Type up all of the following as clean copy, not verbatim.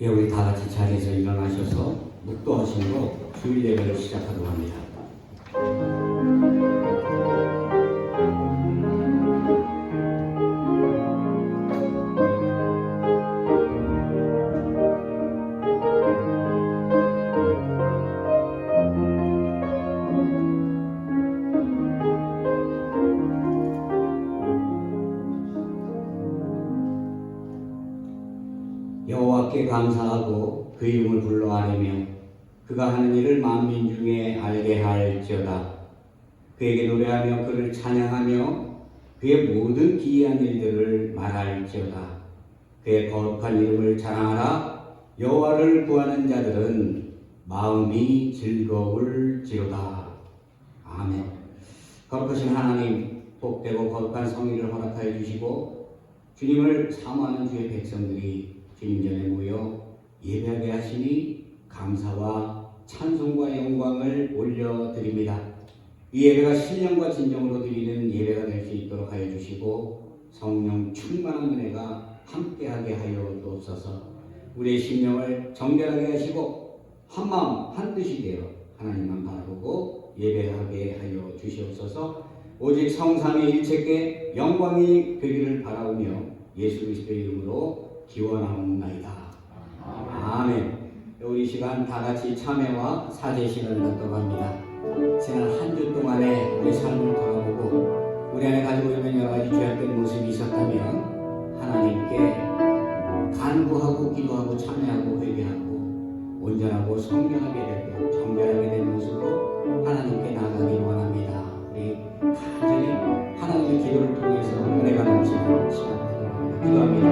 예, 우리 다 같이 자리에서 일어나셔서 묵도하심으로 주일 예배를 시작하도록 합니다. 여호와께 감사하고 그 이름을 불러 아뢰며 그가 하는 일을 만민 중에 알게 할지어다. 그에게 노래하며 그를 찬양하며 그의 모든 기이한 일들을 말할지어다. 그의 거룩한 이름을 자랑하라. 여호와를 구하는 자들은 마음이 즐거울지로다. 아멘. 거룩하신 하나님, 복되고 거룩한 성의를 허락하여 주시고 주님을 사모하는 주의 백성들이 주님 전에 모여 예배하게 하시니 감사와 찬송과 영광을 올려드립니다. 이 예배가 신령과 진정으로 드리는 예배가 될 수 있도록 하여 주시고 성령 충만한 은혜가 함께하게 하여 주옵소서. 우리의 심령을 정결하게 하시고 한마음 한뜻이 되어 하나님만 바라보고 예배하게 하여 주시옵소서. 오직 성삼위 일체께 영광이 되기를 바라오며 예수 그리스도의 이름으로 기원하옵나이다. 아멘. 우리 시간 다 같이 참회와 사죄 시간을 갖도록 합니다. 지난 한 주 동안에 우리 삶을 돌아보고 우리 안에 가지고 있는 여러 가지 죄악된 모습이 있었다면 하나님께 간구하고 기도하고 참회하고 회개하고 온전하고 성결하게 되고 정결하게 된 모습으로 하나님께 나아가길 원합니다. 우리 간절히 하나님의 기도를 통해서 은혜가 넘치는 시간 기도합니다.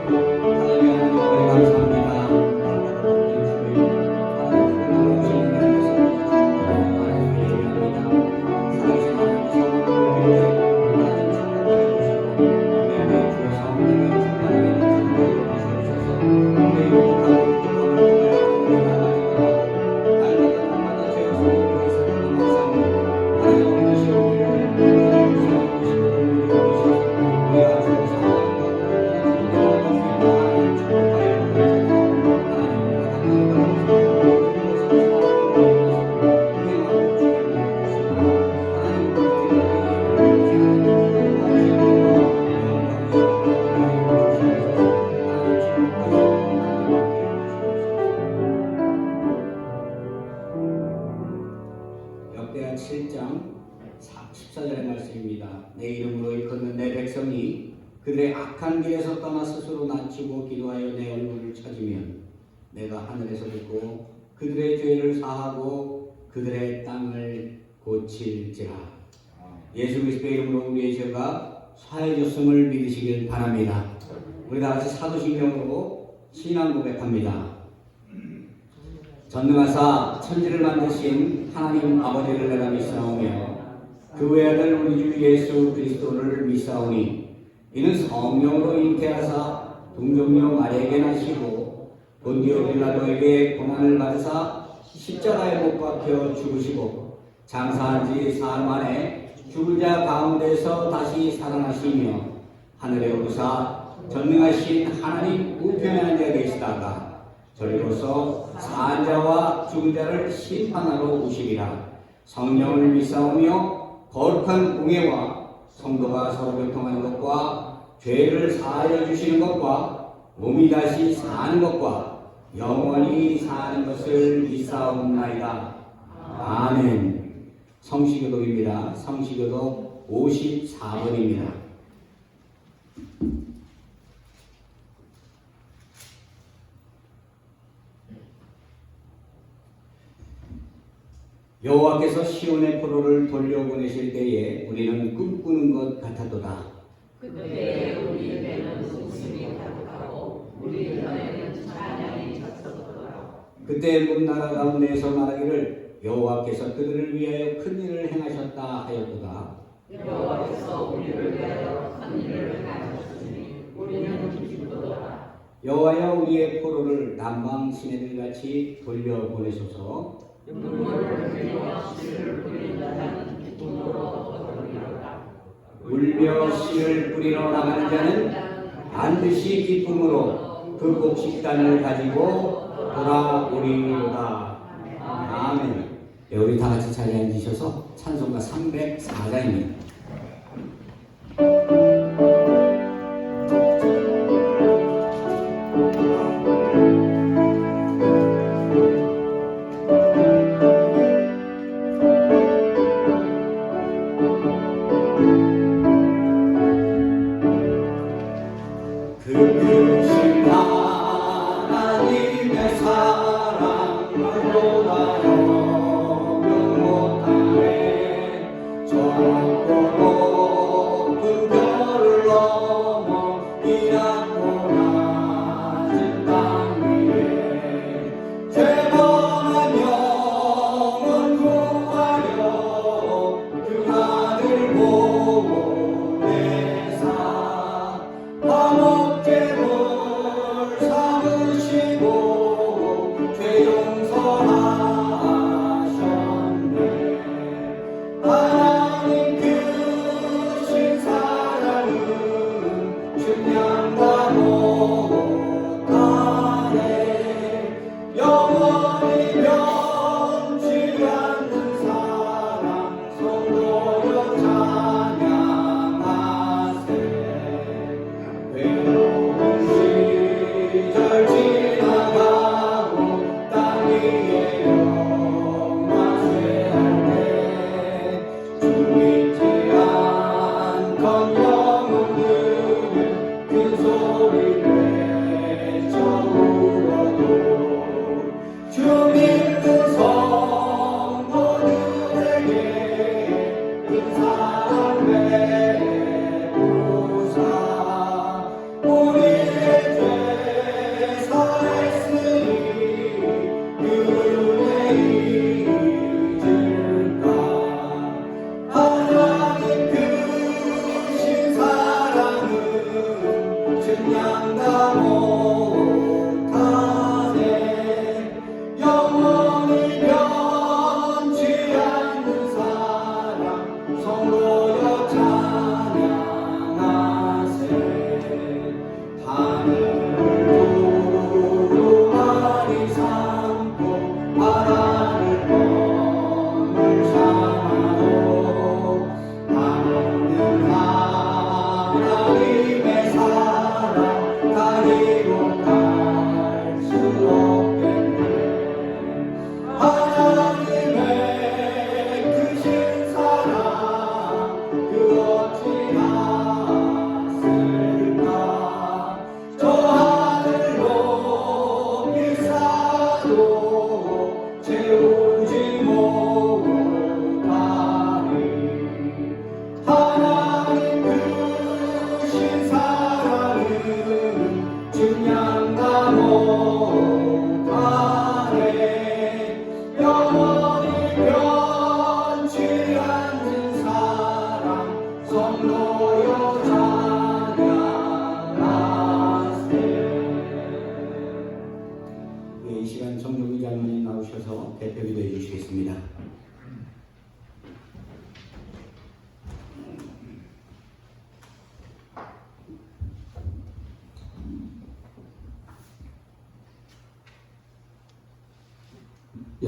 하나님 감사합니다. 역대하 7장 14절의 말씀입니다. 내 이름으로 일컫는 내 백성이 그들의 악한 길에서 떠나 스스로 낮추고 기도하여 내 얼굴을 찾으면 내가 하늘에서 듣고 그들의 죄를 사하고 그들의 땅을 고칠지라. 예수 그리스도의 이름으로 우리의 죄가 사해졌음을 믿으시길 바랍니다. 우리 다 같이 사도신경으로 신앙 고백합니다. 전능하사 천지를 만드신 하나님 아버지를 내가 믿사오며 그 외아들 우리 주 예수 그리스도를 믿사오니 이는 성령으로 잉태하사 동정녀 마리아에게 나시고 본디오 빌라도에게 고난을 받으사 십자가에 못 박혀 죽으시고 장사한 지 사흘 만에 죽은 자 가운데서 다시 살아나시며 하늘에 오르사 전능하신 하나님 우편에 앉아 계시다가 저리로서 사한 자와 죽은 자를 심판하러 오시리라. 성령을 믿사오며 거룩한 공예와 성도가 서로 교통하는 것과 죄를 사하여 주시는 것과 몸이 다시 사는 것과 영원히 사는 것을 믿사옵나이다. 아멘. 성시교독입니다. 성시교독 54번입니다. 여호와께서 시온의 포로를 돌려보내실 때에 우리는 꿈꾸는 것 같았도다. 그때 우리 배는 웃음이 가득하고 우리 혀에는 찬양이 젖어들어라. 그때 문나라 가운데에서 말하기를 여호와께서 그들을 위하여 큰 일을 행하셨다 하였도다. 여호와께서 우리를 위하여 큰 일을 행하셨으니 우리는 기쁘도다. 여호와여 우리의 포로를 남방 시내들같이 돌려보내소서. 눈물을 흘리며 씨를 뿌리는 자는 기쁨으로 거두리로다. 울며 씨를 뿌리러 나가는 자는 반드시 기쁨으로 그 곡식단을 가지고 돌아오리로다. 아멘. 네, 우리 다 같이 자리에 앉으셔서 찬송가 304장입니다.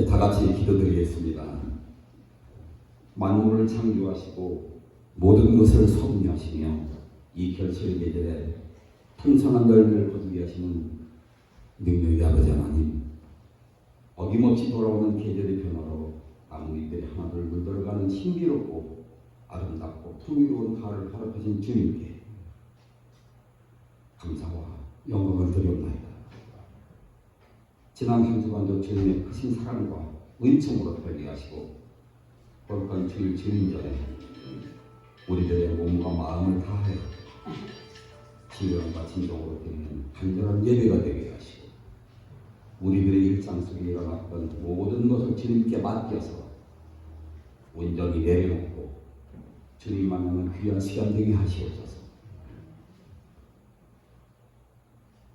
다 같이 기도드리겠습니다. 만물을 창조하시고 모든 것을 섭리하시며 이 결실 계절에 풍성한 열매를 거두게 하시는 능력의 아버지 하나님, 어김없이 돌아오는 계절의 변화로 나뭇잎들이 하나둘 물들어가는 신비롭고 아름답고 풍요로운 가을을 허락하신 주님께 감사와 영광을 드리옵나이다. 지난 한 주간도 주님의 크신 사랑과 은총으로 발견하시고 거룩한 주일 주님전에 우리들의 몸과 마음을 다하여 진정과 진정으로 드리는 간절한 예배가 되게 하시고 우리들의 일상 속에 일어났던 모든 것을 주님께 맡겨서 온전히 내려놓고 주님만 하는 귀한 시간 되게 하시옵소서.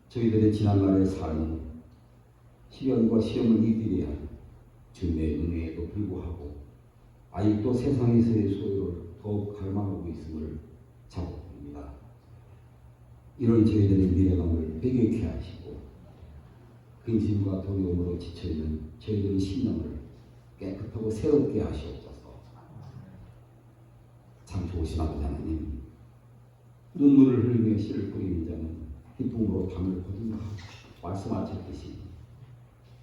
저희들의 지난날의 삶은 시련과 시험을 이기게 한 주님의 은혜에도 불구하고 아직도 세상에서의 소유를 더욱 갈망하고 있음을 자복합니다. 이런 저희들의 미래감을 회개케 하시고 근심과 두려움으로 지쳐있는 저희들의 심령을 깨끗하고 새롭게 하시옵소서. 참 좋으신 아버지 하나님, 눈물을 흘리며 씨를 뿌리는 자는 기쁨으로 담을 거둔다 말씀하셨듯이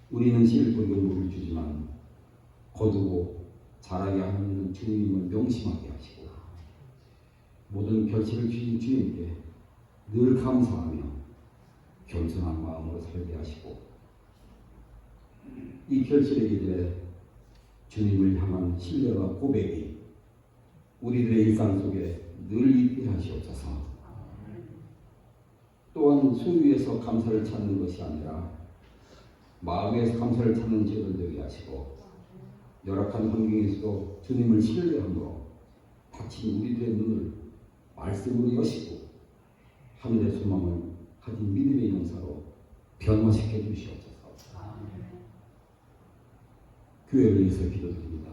우리는 씨를 뿌리고 물을 주지만 거두고 자라게 하는 주님을 명심하게 하시고 모든 결실을 주신 주님께 늘 감사하며 겸손한 마음으로 살게 하시고 이 결실의 길에 주님을 향한 신뢰와 고백이 우리들의 일상 속에 늘 있게 하시옵소서. 또한 소유에서 감사를 찾는 것이 아니라 마음에서 감사를 찾는 저희들 되게 하시고 열악한 환경에서도 주님을 신뢰함으로 닫힌 우리들의 눈을 말씀으로 여시고 하늘의 소망을 가진 믿음의 용사로 변화시켜 주시옵소서. 교회를 위해서 기도드립니다.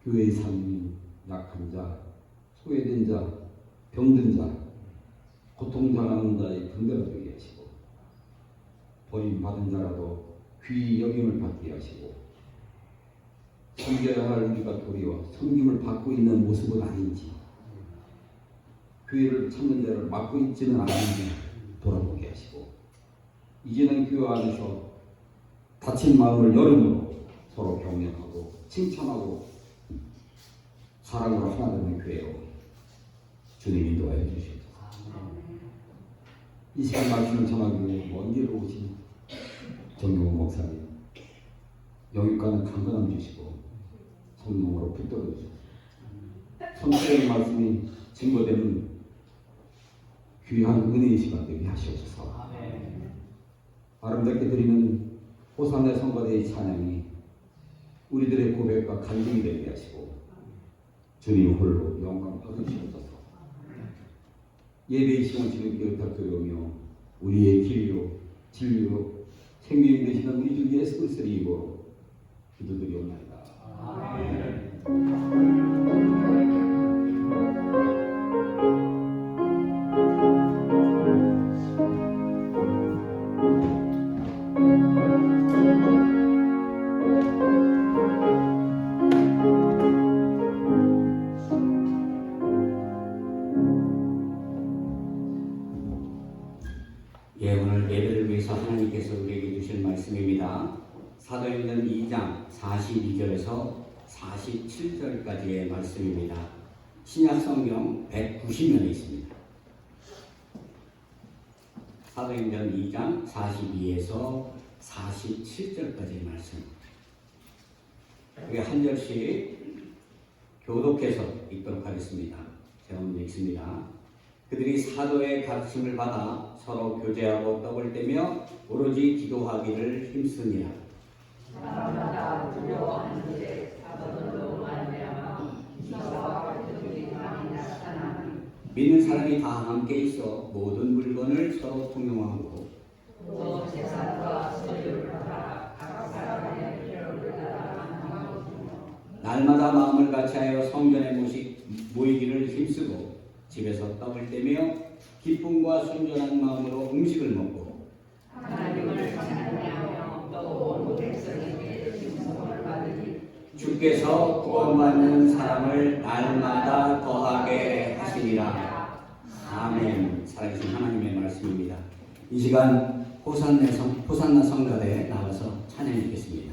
교회의 삶이 약한 자, 소외된 자, 병든 자, 고통당하는 자의 근거가 되게 하시고 버림받은 자라도 귀히 여김을 받게 하시고 섬겨야 할 우리가 도리어 섬김을 받고 있는 모습은 아닌지 교회를 찾는 자를 맡고 있지는 않은지 돌아보게 하시고 이제는 교회 안에서 다친 마음을 여름으로 서로 격려하고 칭찬하고 사랑으로 하나 되는 교회로 주님 인도하여 주시옵소서. 이 시간 말씀을 전하기 위해 먼 길로 오신 정용호 목사님 영육과는 강건함 주시고 성령으로 붙들어 주시옵소서. 성령의 말씀이 증거되는 귀한 은혜의 시간 되게 하시옵소서. 아름답게 드리는 호산의 성가대의 찬양이 우리들의 고백과 간증이 되게 하시고 주님 홀로 영광 받으시옵소서. 예배의 시간 주님께 부탁드리며 우리의 길이요 진리요 생명이 되시는 우리 주 예수 그리스도의 이름으로 기도드리옵나이다. 아멘. 예, 오늘 예배를 위해서 하나님께서 우리에게 주신 말씀입니다. 사도행전 2장 42절에서 47절까지의 말씀입니다. 신약성경 190면에 있습니다. 사도행전 2장 42에서 47절까지의 말씀. 우리 한 절씩 교독해서 읽도록 하겠습니다. 제가 먼저 읽습니다. 그들이 사도의 가르침을 받아 서로 교제하고 떡을 떼며 오로지 기도하기를 힘쓰니라. 사람마다 두려워하는데 사도들로 말미암아 기사와 기적이 많이 나타나니 믿는 사람이 다 함께 있어 모든 물건을 서로 통용하고 또 재산과 소유를 팔아 각 사람의 필요를 따라 나누어 날마다 마음을 같이하여 성전에 모이기를 힘쓰고 집에서 떡을 떼며 기쁨과 순전한 마음으로 음식을 먹고 하나님을 찬양하며 또 온 백성에게 칭송을 받으니 주께서 구원받는 사람을 날마다 더하게 하시리라. 아멘. 살아계신 하나님의 말씀입니다. 이 시간 호산나 성가대에 나와서 찬양하겠습니다.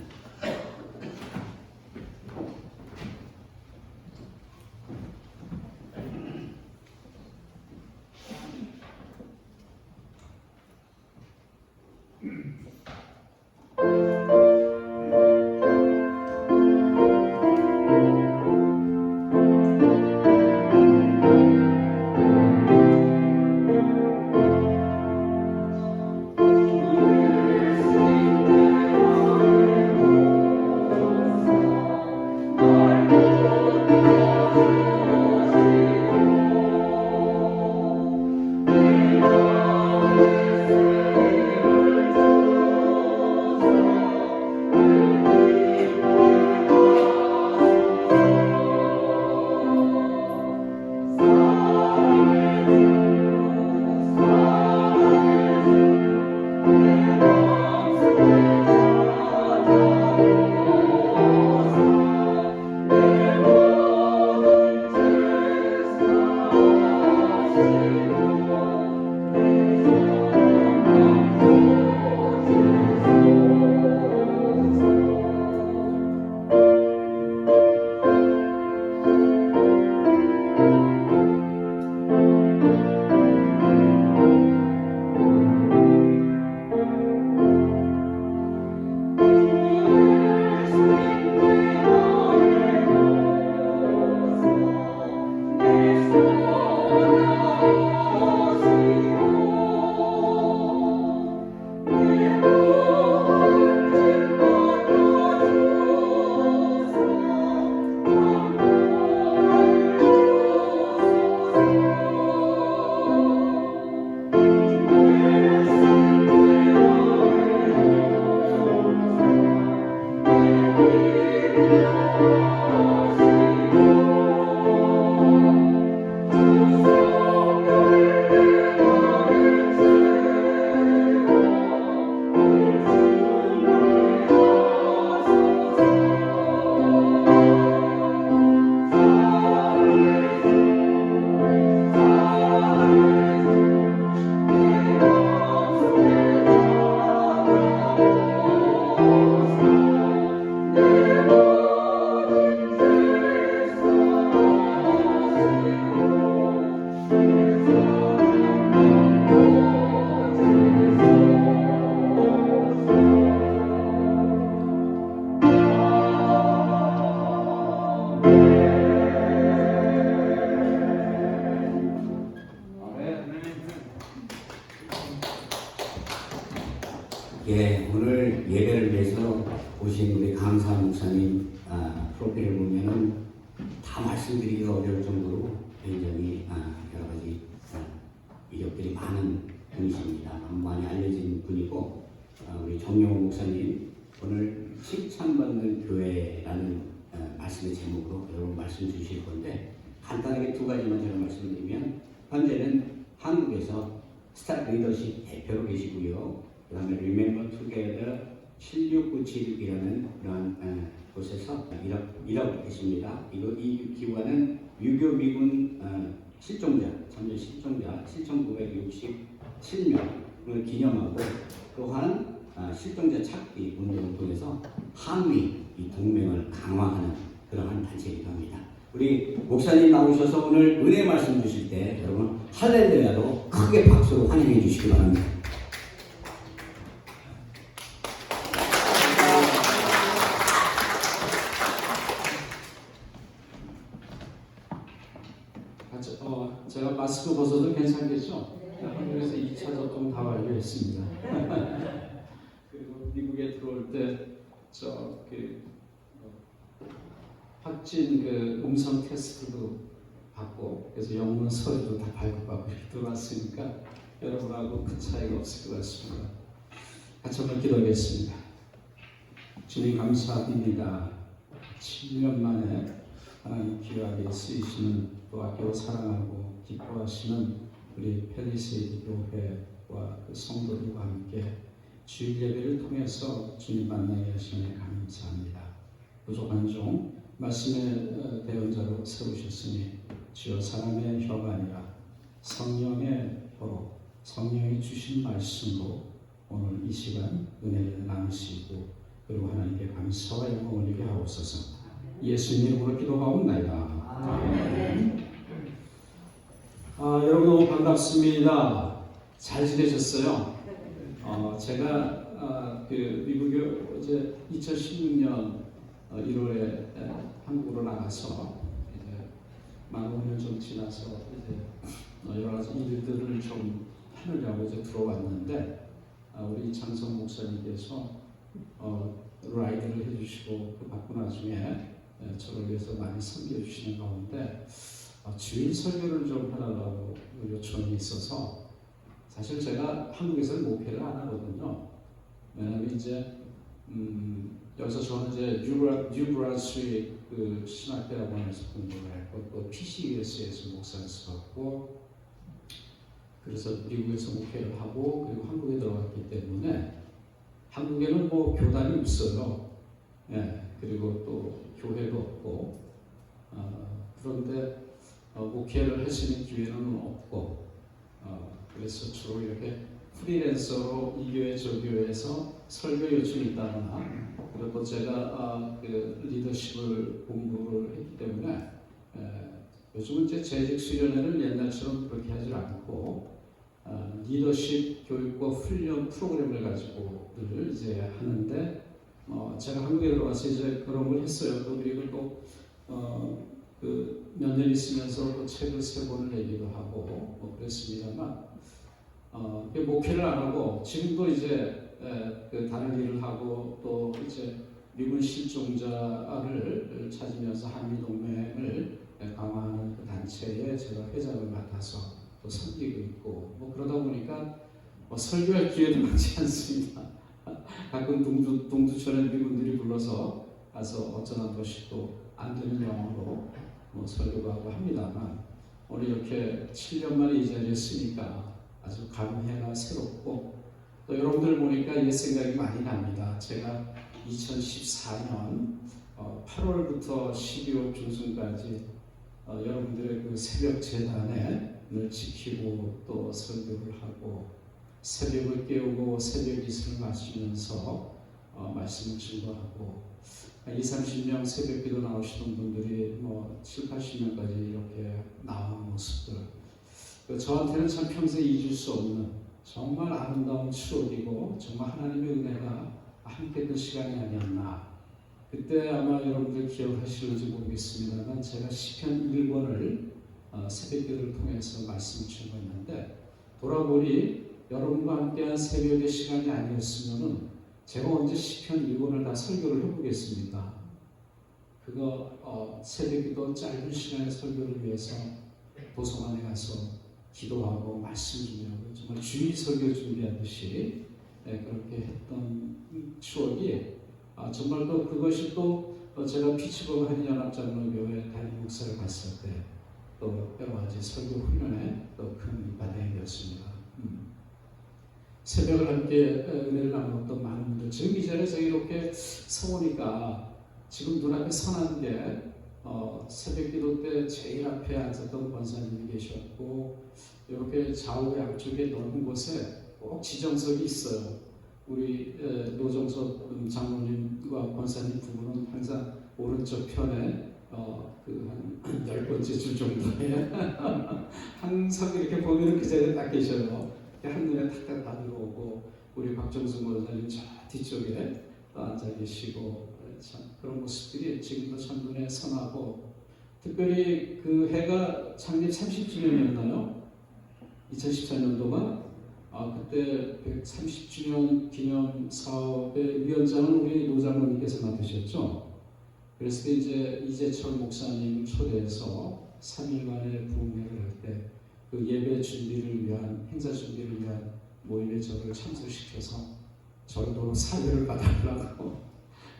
예, 오늘 예배를 위해서 오신 우리 강사 목사님 프로필을 보면은 다 말씀드리기가 어려울 정도로 굉장히 여러 가지 이력들이 많은 분이십니다. 많이 알려진 분이고 우리 정용호 목사님 오늘 칭찬받는 교회라는 말씀의 제목으로 여러분 말씀 주실 건데 간단하게 두 가지만 제가 말씀드리면 현재는 한국에서 스타 리더십 대표로 계시고요. 그 다음에 Remember Together 7697이라는 그런 곳에서 일하고 계십니다. 이 기관은 유교 미군 실종자, 참전 실종자 7,967명을 기념하고 또한 실종자 찾기 운동을 통해서 한미 이 동맹을 강화하는 그러한 단체이기도 합니다. 우리 목사님 나오셔서 오늘 은혜 말씀 주실 때 여러분 할렐루야로 크게 박수로 환영해 주시기 바랍니다. 제가 마스크 벗어도 괜찮겠죠? 한국에서 2차 접종 다 완료했습니다. 그리고 미국에 들어올 때 확진 음성 테스트도 받고 그래서 영문 서류도 다 발급받고 이렇게 들어왔으니까 여러분하고 큰 차이가 없을 것 같습니다. 같이 한번 기도하겠습니다. 주님 감사드립니다. 7년 만에 하나님 귀하게 쓰이시는 또 아끼고 사랑하고 기뻐하시는 우리 펠리세이드 교회와 그 성도들과 함께 주일 예배를 통해서 주님 만나게 하시니 감사합니다. 부족한 종 말씀의 대언자로 세우셨으니 주여 사람의 혀가 아니라 성령의 혀로 성령이 주신 말씀으로 오늘 이 시간 은혜를 나누시고 그리고 하나님께 감사와 영광을 올리게 하옵소서. 예수님 이름으로 기도하옵나이다. 여러분 너무 반갑습니다. 잘 지내셨어요? 제가 미국에 이제 2016년 1월에 한국으로 나가서 이제 만 5년 좀 지나서 이제 여러 가지 일들을 좀 하느냐고 이제 들어왔는데 우리 장성 목사님께서 라이드를 해주시고 그 바쁜 와중에 저를 위해서 많이 섬겨주시는 가운데 주일 설교를 좀 해달라고 요청이 있어서 사실 제가 한국에서는 목회를 안 하거든요. 왜냐하면 이제 여기서 저는 이제 뉴브란스윅 그 신학대학원에서 공부를 했고 또 PCUS에서 목사를 썼고 그래서 미국에서 목회를 하고 그리고 한국에 들어갔기 때문에 한국에는 뭐 교단이 없어요. 예, 그리고 또 교회도 없고 그런데 목회를 할 수 있는 기회는 없고 그래서 주로 이렇게 프리랜서로 이 교회 저 교회에서 설교 요청이 있다거나 그리고 또 제가 그 리더십을 공부를 했기 때문에 요즘은 이제 재직 수련회를 옛날처럼 그렇게 하지 않고 리더십 교육과 훈련 프로그램을 가지고 늘 이제 하는데 제가 한국에 들어와서 이제 그런 걸 했어요. 또 그리고 또 몇 년 있으면서 또 책을 3권을 내기도 하고 뭐 그랬습니다만 목회를 안 하고 지금도 이제 다른 일을 하고 또 이제 미군 실종자를 찾으면서 한미 동맹을 강화하는 그 단체에 제가 회장을 맡아서 또 섬기고 있고 뭐 그러다 보니까 설교할 기회도 많지 않습니다. 가끔 동두천에 미군들이 불러서 가서 어쩌나 것이 또 안 되는 영어로 뭐 설교도 하고 합니다만 오늘 이렇게 7년 만에 이 자리에 있으니까 아주 감회가 새롭고 또 여러분들 보니까 옛 생각이 많이 납니다. 제가 2014년 8월부터 12월 중순까지 여러분들의 그 새벽 재단을 지키고 또 설교를 하고 새벽을 깨우고 새벽 이슬을 마시면서 말씀을 증거하고 20-30명 새벽 기도 나오시는 분들이 뭐 7-80명까지 이렇게 나온 모습들 저한테는 참 평생 잊을 수 없는 정말 아름다운 추억이고 정말 하나님의 은혜가 함께했던 시간이 아니었나. 그때 아마 여러분들 기억하실지 모르겠습니다만 제가 시편 1권을 새벽기도를 통해서 말씀을 전했는데 돌아보니 여러분과 함께한 새벽의 시간이 아니었으면은 제가 언제 시편 1권을 다 설교를 해보겠습니까? 그거 새벽기도 짧은 시간의 설교를 위해서 도서관에 가서 기도하고 말씀 준비하고 정말 주일 설교 준비하듯이 그렇게 했던 추억이 정말 또 그것이 또 제가 피츠버그 한인연합장로교회 담임 목사를 갔을 때 또 여러 가지 설교 훈련에 또 큰 바탕이 되었습니다. 새벽을 함께 은혜를 나누었던 많은 분들, 지금 이 자리에 제가 이렇게 서보니까 지금 눈앞에 선한 게 새벽 기도 때 제일 앞에 앉았던 권사님이 계셨고, 이렇게 좌우 양쪽에 넓은 곳에 꼭 지정석이 있어요. 우리 노정석 장로님과 권사님 두 분은 항상 오른쪽 편에 한 10번째 줄 정도에 항상 이렇게 보면 그 자리에 딱 계셔요. 한눈에 탁탁 다 들어오고, 우리 박정수 권사님 저 뒤쪽에 또 앉아 계시고, 참 그런 모습들이 지금도 참 눈에 선하고, 특별히 그 해가 창립 30주년이었나요? 2014년도가 그때 130주년 기념 사업의 위원장은 우리 노장로님께서 맡으셨죠. 그래서 이제 이재철 목사님을 초대해서 3일간의 부흥회를 할 때 그 예배 준비를 위한, 행사 준비를 위한 모임에 저를 참석시켜서 저도 사회를 받아보라고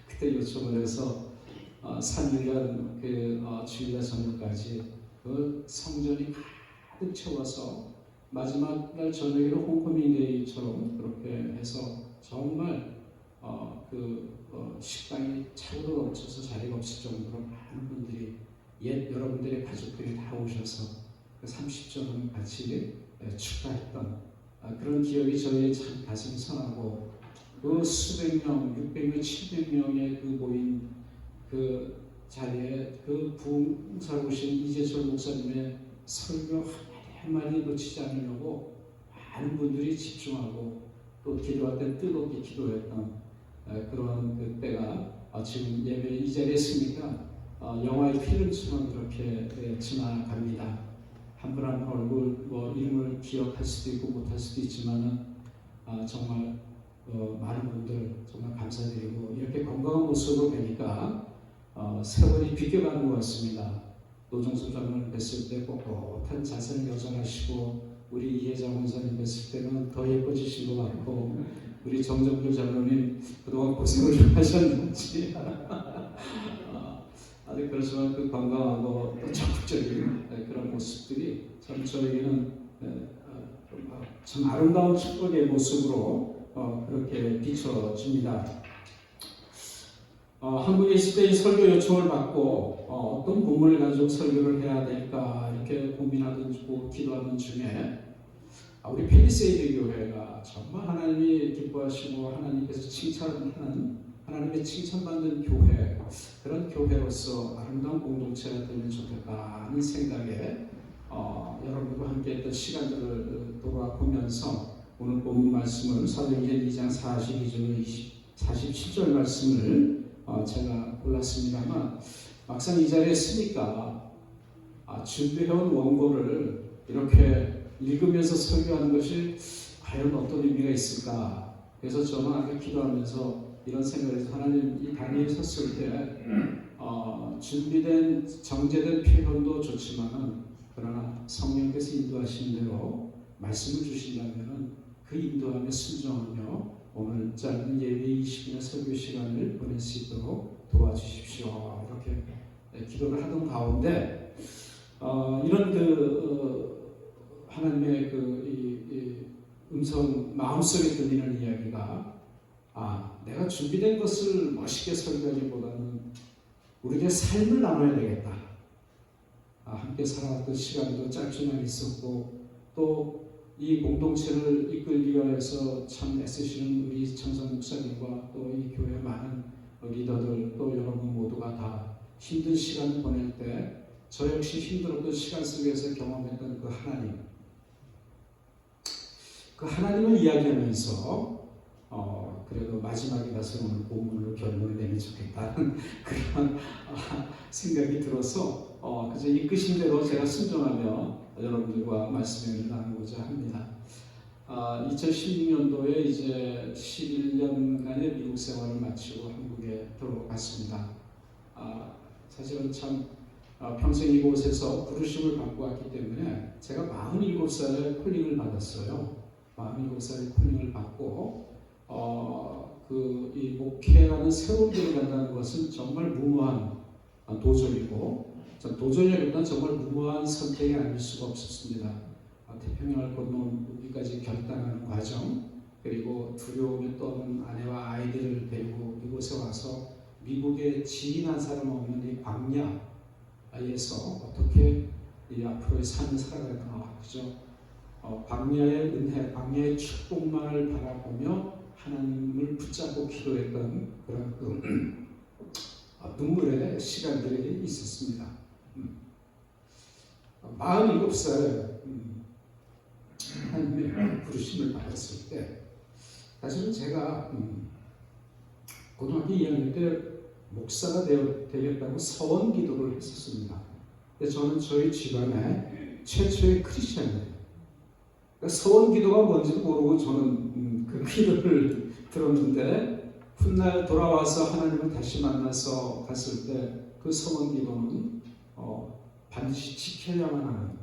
그때 요청을 해서 3일간 그 주일날 저녁까지 그 성전이 가득 채워서 마지막 날 저녁에는 홈커밍데이처럼 그렇게 해서 정말 식당이 차고도 넘쳐서 자리가 없을 정도로 많은 분들이, 옛 여러분들의 가족들이 다 오셔서 30주년 같이 축하했던 그런 기억이 저희 참 가슴이 선하고, 그 수백 명, 600명, 700명의 그 모인 그 자리에 그 부흥사로 오신 이재철 목사님의 설교 한마디 놓치지 않으려고 많은 분들이 집중하고 또 기도할 때 뜨겁게 기도했던 그런 그 때가 지금 예배 이 자리에 있으니까 영화의 필름처럼 이렇게 지나갑니다. 한 분 한 분 얼굴 이름을 기억할 수도 있고 못할 수도 있지만은 정말 많은 분들 정말 감사드리고, 이렇게 건강한 모습으로 뵈니까 세월이 비껴가는 것 같습니다. 노정수 장로님 뵀을 때 꼿꼿한 자세는 여전하시고, 우리 이혜장 원사님 뵀을 때는 더 예뻐지신 것 같고, 우리 정정표 장로님 그동안 고생을 좀 하셨는지 아주 그렇지만 그 건강하고 또 적극적인 그런 모습들이 참 저에게는 참 아름다운 축복의 모습으로 그렇게 비춰집니다. 한국에 있을 때 이 설교 요청을 받고 어떤 본문을 가지고 설교를 해야 될까 이렇게 고민하던 기도하던 중에 우리 펠리세이드 교회가 정말 하나님이 기뻐하시고 하나님께서 칭찬하는, 하나님의 칭찬받는 교회, 그런 교회로서 아름다운 공동체가 되면 좋겠다 하는 생각에 여러분과 함께 했던 시간들을 돌아보면서 오늘 본문 말씀을 사도행전 2장 42절 47절 말씀을 제가 골랐습니다만, 막상 이 자리에 있으니까 준비해온 원고를 이렇게 읽으면서 설교하는 것이 과연 어떤 의미가 있을까? 그래서 저는 아까 기도하면서 이런 생각을 해서, 하나님 이 단위에 섰을 때 준비된 정제된 표현도 좋지만은, 그러나 성령께서 인도하시는 대로 말씀을 주신다면은 그 인도함에 순종하며 오늘 짧은 예배 20분의 설교 시간을 보낼 수 있도록 도와주십시오. 이렇게 기도를 하던 가운데 이런 하나님의 이 음성, 마음속에 들리는 이야기가, 내가 준비된 것을 멋있게 설교하기보다는 우리의 삶을 나눠야 되겠다. 함께 살아왔던 시간도 짧지만 있었고, 또 이 공동체를 이끌기 위해서 참 애쓰시는 우리 정성 목사님과 또 이 교회 많은 리더들, 또 여러분 모두가 다 힘든 시간을 보낼 때 저 역시 힘들었던 시간 속에서 경험했던 그 하나님을 이야기하면서 그래도 마지막에 가서 오늘 본문으로 결론을 내면 좋겠다는 그런 생각이 들어서 그저 이끄신 대로 제가 순종하며 여러분들과 말씀을 나누고자 합니다. 2016년도에 이제 11년간의 미국 생활을 마치고 한국에 들어갔습니다. 사실은 참 평생 이곳에서 부르심을 받고 왔기 때문에 제가 47살에 콜링을 받았어요. 47살에 콜링을 받고 이 목회하는 새로운 길을 간다는 것은 정말 무모한 도전이고 도전이라기보다는 정말 무모한 선택이 아닐 수가 없었습니다. 태평양을 건너 여기까지 결단하는 과정, 그리고 두려움에 떠는 아내와 아이들을 데리고 이곳에 와서 미국에 지인 한 사람 없는 이 광야에서 어떻게 이 앞으로의 삶을 살아갈까, 그죠? 광야의 은혜, 광야의 축복만을 바라보며 하나님을 붙잡고 기도했던 그런 눈물의 시간들이 있었습니다. 47살 하나님의 부르심을 받았을 때, 사실은 제가 고등학교 2학년 때 목사가 되겠다고 서원 기도를 했었습니다. 근데 저는 저희 집안의 최초의 크리스천이에요. 그러니까 서원 기도가 뭔지도 모르고 저는 그 기도를 들었는데, 훗날 돌아와서 하나님을 다시 만나서 갔을 때 그 서원 기도는 반드시 지켜야만 하는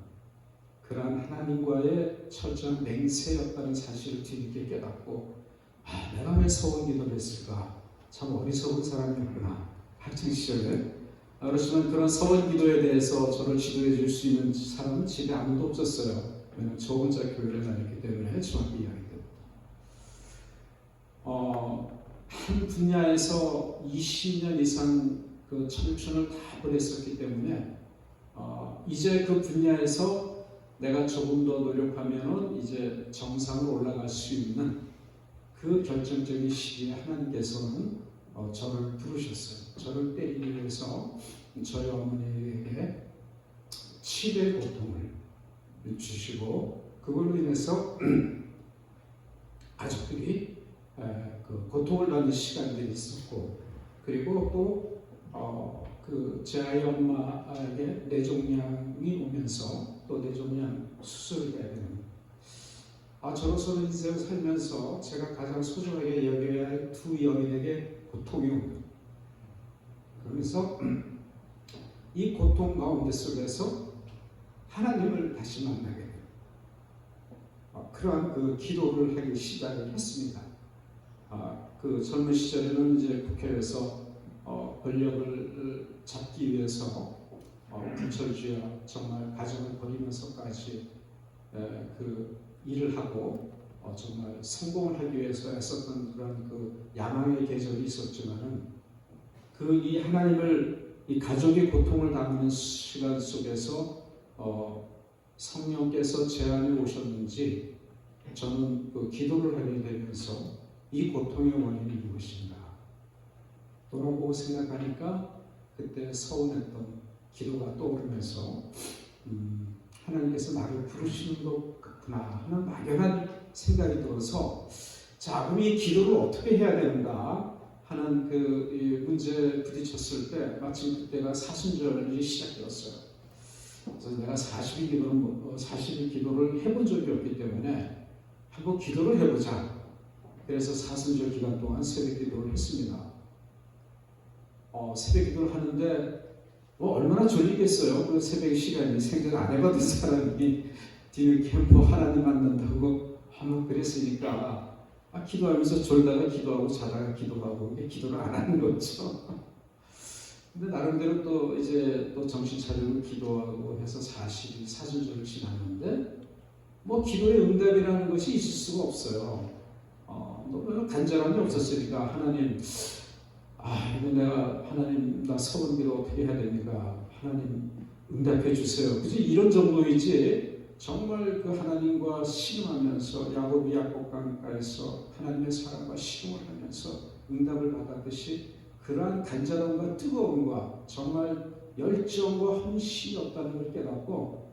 그러한 하나님과의 철저한 맹세였다는 사실을 뒤늦게 깨닫고, 내가 왜 서원 기도를 했을까? 참 어리석은 사람이었구나, 학창시절에. 그렇지만 그런 서원 기도에 대해서 저를 지도해 줄 수 있는 사람은 집에 아무도 없었어요. 왜냐하면 저 혼자 교회를 다녔기 때문에, 중학교 2학년 때부터. 한 분야에서 20년 이상 그 청춘을 다 보냈었기 때문에 이제 그 분야에서 내가 조금 더 노력하면 이제 정상으로 올라갈 수 있는 그 결정적인 시기에 하나님께서는 저를 부르셨어요. 저를 때리기 위해서 저희 어머니에게 치료의 고통을 주시고, 그걸로 인해서 가족들이 그 고통을 받는 시간들이 있었고, 그리고 또 제 아이 엄마에게 뇌종양이 오면서 또 뇌종양 수술을 해야 되는, 저로서는 인생을 살면서 제가 가장 소중하게 여겨야 할 두 영인에게 고통이 옵니다. 그러면서 이 고통 가운데 속에서 하나님을 다시 만나게 돼요. 그러한 그 기도를 하기 시작을 했습니다. 그 젊은 시절에는 이제 국회에서 권력을 잡기 위해서 불철주야 정말 가정을 버리면서까지 그 일을 하고 정말 성공을 하기 위해서 애썼던 그런 그 야망의 계절이 있었지만은, 그 이 하나님을 이 가족의 고통을 담는 시간 속에서 성령께서 제 안에 오셨는지 저는 그 기도를 하게 되면서 이 고통의 원인이 무엇인가 돌아보고 생각하니까 그때 서운했던 기도가 떠오르면서 하나님께서 나를 부르시는 것 같구나 하는 막연한 생각이 들어서, 자, 그럼 이 기도를 어떻게 해야 되는가 하는 그 문제에 부딪혔을 때, 마침 그때가 사순절이 시작되었어요. 그래서 내가 40일 기도를 해본 적이 없기 때문에 한번 기도를 해보자. 그래서 사순절 기간 동안 새벽 기도를 했습니다. 새벽 기도를 하는데 얼마나 졸리겠어요. 그 새벽 시간이 생각 안 해봤던 사람이 뒤늦게 하나님 만난다고 한번 그랬으니까 기도하면서 졸다가 기도하고 자다가 기도하고 기도를 안 하는 거죠. 근데 나름대로 또 이제 또 정신 차리고 기도하고 해서 40일 사순절을 지났는데 기도의 응답이라는 것이 있을 수가 없어요. 너무 간절함이 없었으니까 하나님, 이거 내가 하나님 나 서원기도 어떻게 해야 됩니까? 하나님 응답해 주세요. 그지? 이런 정도이지 정말 그 하나님과 씨름하면서 야곱이 야곱강가에서 하나님의 사랑과 씨름을 하면서 응답을 받았듯이 그러한 간절함과 뜨거움과 정말 열정과 헌신이 없다는 걸 깨닫고,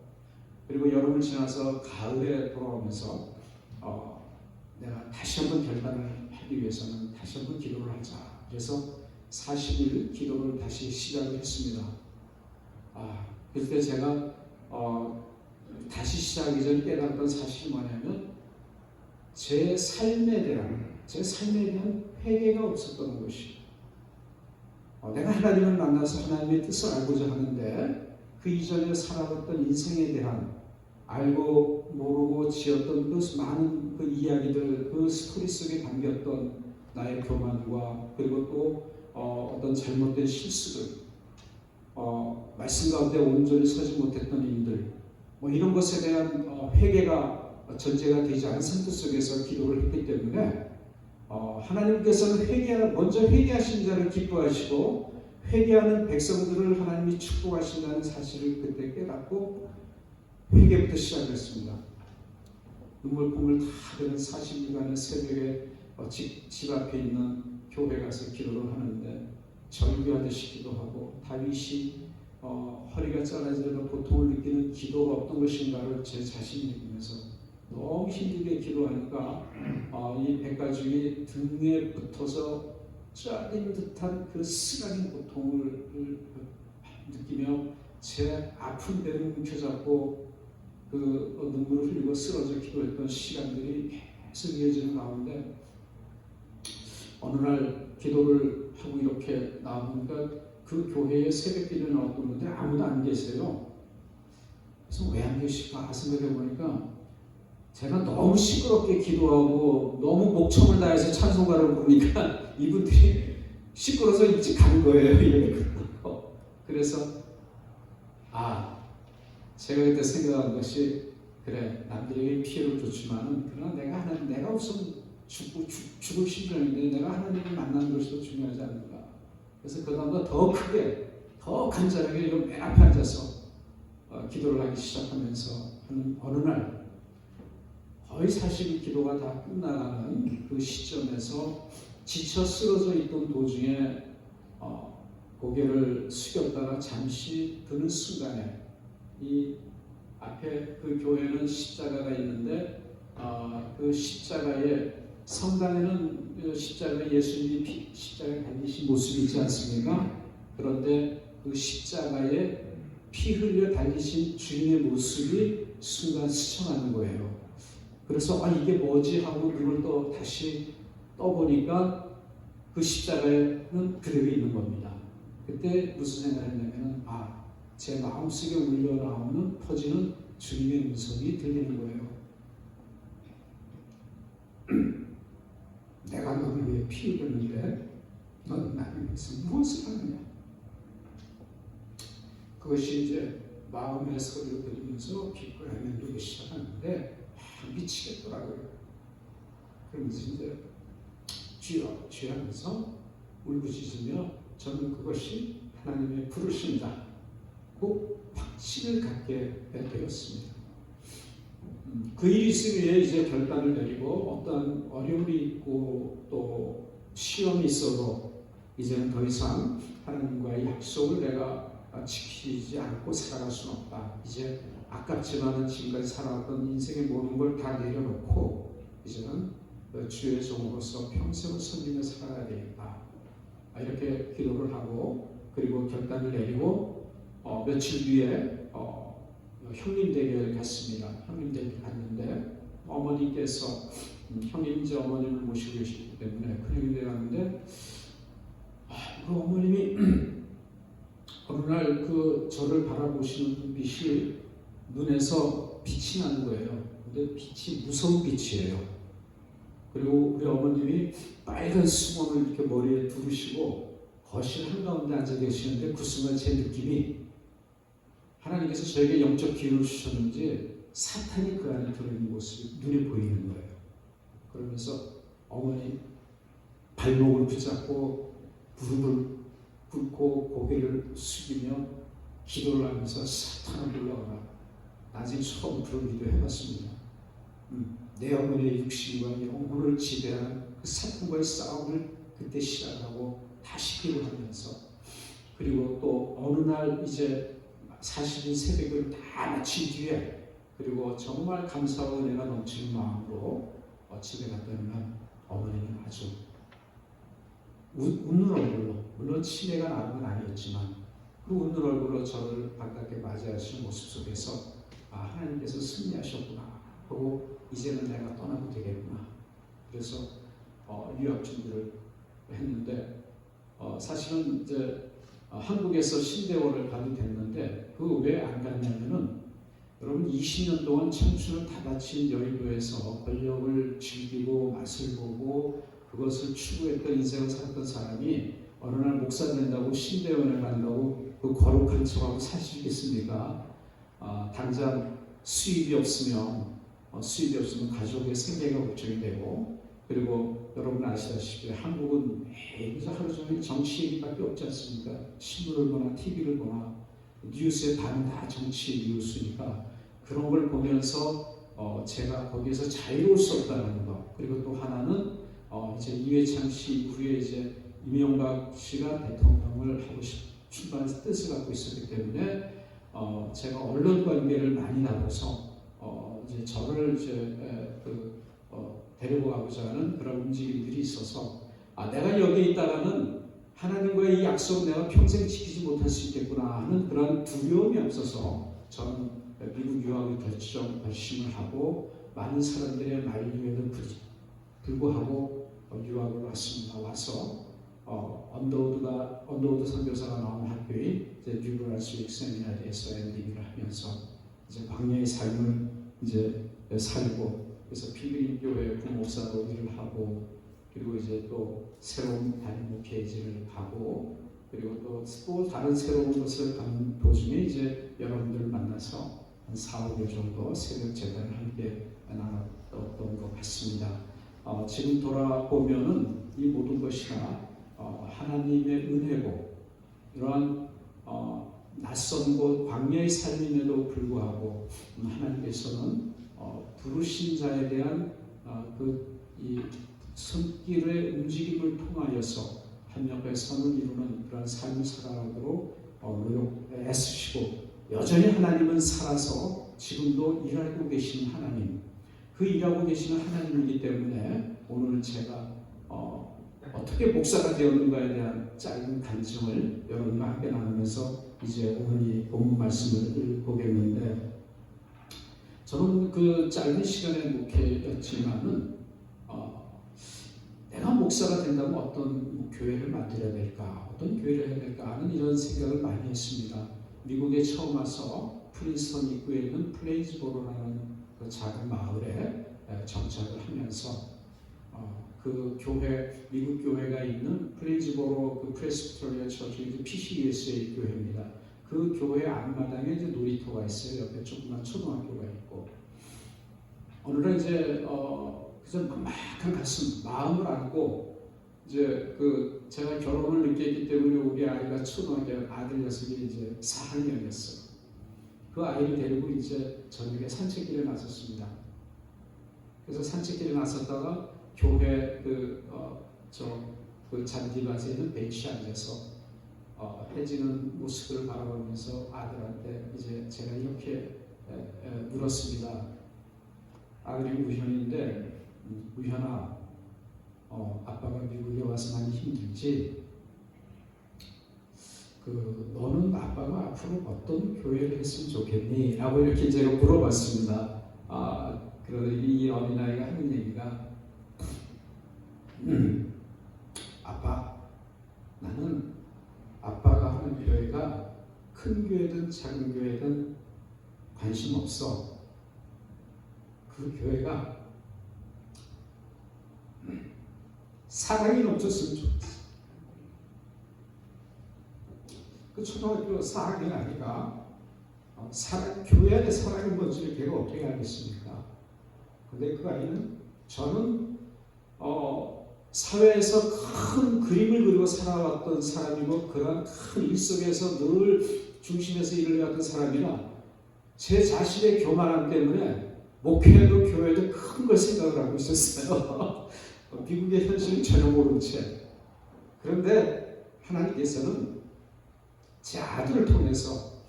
그리고 여름을 지나서 가을에 돌아오면서 내가 다시 한번 결단을 하기 위해서는 다시 한번 기도를 하자. 그래서 40일 기도를 다시 시작을 했습니다. 그때 제가 다시 시작하기 전에 깨달았던 사실이 뭐냐면 제 삶에 대한 회개가 없었던 것이. 내가 하나님을 만나서 하나님의 뜻을 알고자 하는데 그 이전에 살아왔던 인생에 대한 알고 모르고 지었던 그 많은 그 이야기들, 그 스토리 속에 담겼던 나의 교만과 그리고 또 어떤 잘못된 실수들, 말씀 가운데 온전히 서지 못했던 일들, 이런 것에 대한 회개가 전제가 되지 않은 상태 속에서 기도를 했기 때문에 하나님께서는 먼저 회개하신 자를 기뻐하시고 회개하는 백성들을 하나님이 축복하신다는 사실을 그때 깨닫고 회개부터 시작했습니다. 눈물콧물 다 드는 40일간의 새벽에 집 앞에 있는 교회 가서 기도를 하는데 절규하듯이 기도하고 다윗이 허리가 잘라지는 고통을 느끼는 기도가 어떤 것인가를 제 자신이 느끼면서 너무 힘들게 기도하니까 이 백가죽이 등에 붙어서 잘린 듯한 그 쓰라린 고통을 느끼며 제 아픈 데를 뭉켜잡고 그 눈물을 흘리고 쓰러져 기도했던 시간들이 계속 이어지는 가운데 어느 날 기도를 하고 이렇게 나오니까 그 교회에 새벽기도에 나왔던 분들이 아무도 안 계세요. 그래서 왜 안 계실까 생각해 보니까 제가 너무 시끄럽게 기도하고 너무 목청을 다해서 찬송가를 부르니까 이분들이 시끄러워서 일찍 간 거예요. 그래서 제가 그때 생각한 것이 그래 남들에게 피해를 줬지만은 그러나 내가 없으면 죽을 심정인데 내가 하나님을 만나는 것이 더 중요하지 않는가. 그래서 그 다음부터 더 크게 더 간절하게 이런 맨 앞에 앉아서 기도를 하기 시작하면서 어느 날 거의 40일 기도가 다 끝나가는 그 시점에서 지쳐 쓰러져 있던 도중에 고개를 숙였다가 잠시 드는 순간에 이 앞에 그 교회는 십자가가 있는데 그 십자가의 성당에는 십자가 예수님이 십자가에 달리신 모습이 있지 않습니까? 그런데 그 십자가에 피 흘려 달리신 주님의 모습이 순간 스쳐가는 거예요. 그래서 이게 뭐지 하고 눈을 다시 떠보니까 그 십자가에는 그대로 있는 겁니다. 그때 무슨 생각을 했냐면 제 마음속에 울려나오는 퍼지는 주님의 음성이 들리는 거예요. 내가 너를 위해 피 흘렸는데 너는 나를 위해서 무엇을 하느냐. 그것이 이제 마음의 소리를 들으면서 기뻐하며 누기 시작하는데 미치겠더라고요. 그러면서 이제 쥐하면서 울부짖으며 저는 그것이 하나님의 부르심이다고 확신을 갖게 되었습니다. 그 일이 있으면 이제 결단을 내리고 어떤 어려움이 있고 또 시험이 있어도 이제는 더 이상 하나님과의 약속을 내가 지키지 않고 살아갈 수는 없다. 이제 아깝지만은 지금까지 살아왔던 인생의 모든 걸 다 내려놓고 이제는 주의 종으로서 평생을 섬기며 살아야 되겠다. 이렇게 기도를 하고 그리고 결단을 내리고 며칠 뒤에 형님 댁에 갔습니다. 형님 댁에 갔는데 어머니께서 형님 이제 어머님을 모시고 계시기 때문에 큰형님 댁에 갔는데 그 어머님이 어느 날 그 저를 바라보시는 눈빛이 눈에서 빛이 나는 거예요. 근데 빛이 무서운 빛이에요. 그리고 우리 어머님이 빨간 수건을 이렇게 머리에 두르시고 거실 한가운데 앉아 계시는데 그 순간 제 느낌이 하나님께서 저에게 영적 기운을 주셨는지 사탄이 그 안에 들어있는 모습이 눈에 보이는 거예요. 그러면서 어머니 발목을 붙잡고 무릎을 꿇고 고개를 숙이며 기도를 하면서 사탄아 물러가라. 나중에 처음 그런 기도 해봤습니다. 내 어머니의 육신과 영혼을 지배하는 그 사탄과의 싸움을 그때 시작하고 다시 기도하면서 그리고 또 어느 날 이제 40일 새벽을 다 마친 뒤에 그리고 정말 감사와 은혜가 넘치는 마음으로 집에 갔다는 날 어머니는 아주 웃는 얼굴로 물론 치매가 나는 건 아니었지만 그 웃는 얼굴로 저를 반갑게 맞이하시는 모습 속에서 하나님께서 승리하셨구나 하고 이제는 내가 떠나도 되겠구나. 그래서 유학 준비를 했는데 사실은 이제 한국에서 신대원을 가도 됐는데 그 왜 안 갔냐면은 여러분 20년 동안 청춘을 다 바친 여의도에서 권력을 즐기고 맛을 보고 그것을 추구했던 인생을 살았던 사람이 어느 날 목사 된다고 신대원에 간다고 그 거룩한 척하고 살 수 있겠습니까? 당장 수입이 없으면 가족의 생계가 걱정이 되고, 그리고 여러분 아시다시피 한국은 매일 하루 종일 정치 얘기밖에 없지 않습니까? 신문을 보나 TV를 보나 뉴스의 반은 다 정치 뉴스니까 그런 걸 보면서 제가 거기에서 자유로울 수 없다는 것. 그리고 또 하나는 이제 이회창 씨 이후에 이제 이명박 씨가 대통령을 하고 출마해서 뜻을 갖고 있었기 때문에 제가 언론 관계를 많이 나눠서 이제 저를 이제 데리고 가고자 하는 그런 움직임들이 있어서 내가 여기에 있다가는 하나님과의 이 약속을 내가 평생 지키지 못할 수 있겠구나 하는 그런 두려움이 없어서 저는 미국 유학을 결심을 하고 많은 사람들의 만류에도 불구하고 유학을 왔습니다. 와서 언더우드 선교사가 나온 학교인 뉴브럴 스윅 세미나리에서 MD를 하면서 이제 광야의 삶을 이제 살고, 그래서 필그림 교회 부목사로 일을 하고, 그리고 이제 또 새로운 담임 목회지를 가고, 그리고 또 다른 새로운 것을 가는 도중에 이제 여러분들을 만나서 한 4-5일 정도 새벽 재단을 함께 나눴던 것 같습니다. 지금 돌아보면은 이 모든 것이 다 하나님의 은혜고, 이러한 낯선 곳 광야의 삶임에도 불구하고 하나님께서는 부르신 자에 대한 이 손길의 움직임을 통하여서 한명의 선을 이루는 그런 삶을 살아가도록 애쓰시고, 여전히 하나님은 살아서 지금도 일하고 계시는 하나님, 그 일하고 계시는 하나님이기 때문에 오늘 제가 어떻게 목사가 되었는가에 대한 짧은 간증을 여러분과 함께 나누면서 이제 오늘 이 본문 말씀을 보겠는데, 저는 그 짧은 시간의 목회였지만은 내가 목사가 된다면 어떤 교회를 만들어야 될까, 어떤 교회를 해야 될까 하는 이런 생각을 많이 했습니다. 미국에 처음 와서 프린스턴 입구에 있는 플레이즈보로라는 그 작은 마을에 정착을 하면서 그 교회, 미국 교회가 있는 플레이즈보로 그 프레스비테리안 처치, PCUSA 교회입니다. 그 교회 앞마당에 이제 놀이터가 있어요. 옆에 조그만 초등학교가 있고, 어느 날 이제 그저 막막한 가슴, 마음을 안고 이제 제가 결혼을 늦게 했기 때문에 우리 아이가 초등학교 아들 녀석이 이제 4학년이었어요. 그 아이를 데리고 이제 저녁에 산책길에 나섰습니다. 그래서 산책길에 나섰다가 교회 그 잔디밭에 있는 벤치에 앉아서 해지는 모습을 바라보면서 아들한테 이제 제가 이렇게 물었습니다. 아들이 우현인데, 우현아, 아빠가 미국에 와서 많이 힘들지? 너는 아빠가 앞으로 어떤 교회를 했으면 좋겠니? 라고 이렇게 제가 물어봤습니다. 그러더니 이 어린아이가 하는 얘기가 아빠, 나는 아빠가 하는 교회가 큰 교회든 작은 교회든 관심 없어. 그 교회가 사랑이 넘쳤으면 좋겠어. 그 초등학교 4학년 아니가 교회 안에 사랑이 뭔지를 걔가 어떻게 알겠습니까? 근데 그 아이는 저는 사회에서 큰 그림을 그리고 살아왔던 사람이고, 그러한 큰 일 속에서 늘 중심에서 일을 해왔던 사람이라 제 자신의 교만함 때문에 목회도 교회도 큰 걸 생각을 하고 있었어요. 미국의 현실을 전혀 모른 채. 그런데 하나님께서는 제 아들을 통해서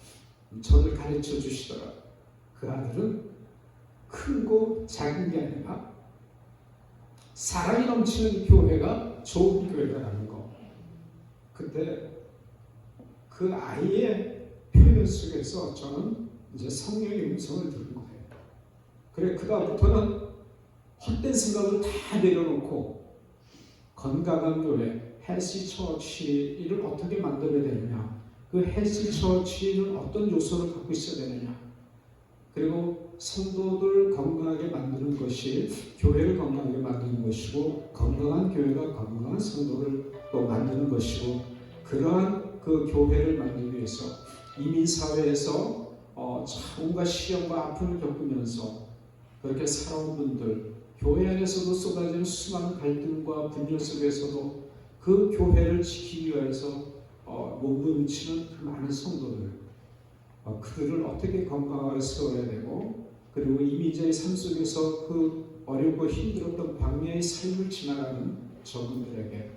저를 가르쳐 주시더라. 그 아들은 큰 거 작은 게 아니라 사랑이 넘치는 교회가 좋은 교회라는 거. 그때 그 아이의 표현 속에서 저는 이제 성령의 음성을 들은 거예요. 그래, 그 다음부터는 헛된 생각을 다 내려놓고 건강한 교회, 헬시 처치를 어떻게 만들어야 되느냐, 그 헬시 처치는 어떤 요소를 갖고 있어야 되느냐, 그리고 성도들 건강하게 만드는 것이 교회를 건강하게 만드는 것이고, 건강한 교회가 건강한 성도를 또 만드는 것이고, 그러한 그 교회를 만들기 위해서 이민사회에서 온갖 시련과 아픔을 겪으면서 그렇게 살아온 분들, 교회 안에서도 쏟아지는 수많은 갈등과 분열 속에서도 그 교회를 지키기 위해서 몸부림치는 그 많은 성도들, 그들을 어떻게 건강하게 세워야 되고, 그리고 이민자의 삶 속에서 그 어렵고 힘들었던 광야의 삶을 지나가는 저분들에게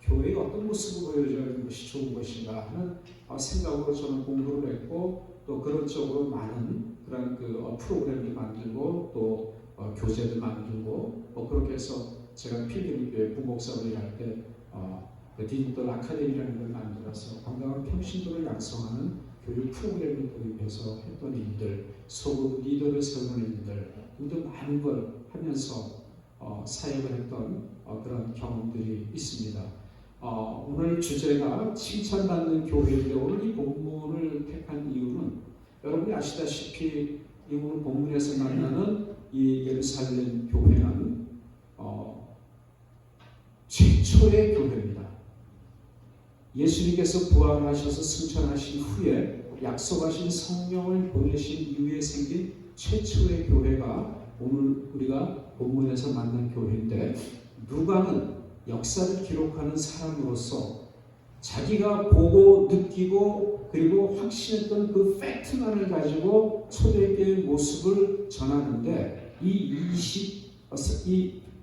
교회의 어떤 모습을 보여줘야 하는 것이 좋은 것인가 하는 생각으로 저는 공부를 했고, 또 그런 쪽으로 많은 그런 그 프로그램을 만들고 또 교재를 만들고 그렇게 해서 제가 필리핀교회 부목사를 일할 때 디지털 아카데미라는 걸 만들어서 건강한 평신도를 양성하는 교육 프로그램을 도입해서 했던 일들, 소금 리더를 세우는 일들, 등등 많은 걸 하면서 사역을 했던 그런 경험들이 있습니다. 오늘 주제가 칭찬받는 교회인데, 오늘 이 본문을 택한 이유는 여러분이 아시다시피 이 오늘 본문에서 만나는 이 예루살렘 교회는 최초의 교회입니다. 예수님께서 부활하셔서 승천하신 후에 약속하신 성령을 보내신 이후에 생긴 최초의 교회가 오늘 우리가 본문에서 만난 교회인데, 누가는 역사를 기록하는 사람으로서 자기가 보고 느끼고 그리고 확신했던 그 팩트만을 가지고 초대교회의 모습을 전하는데, 이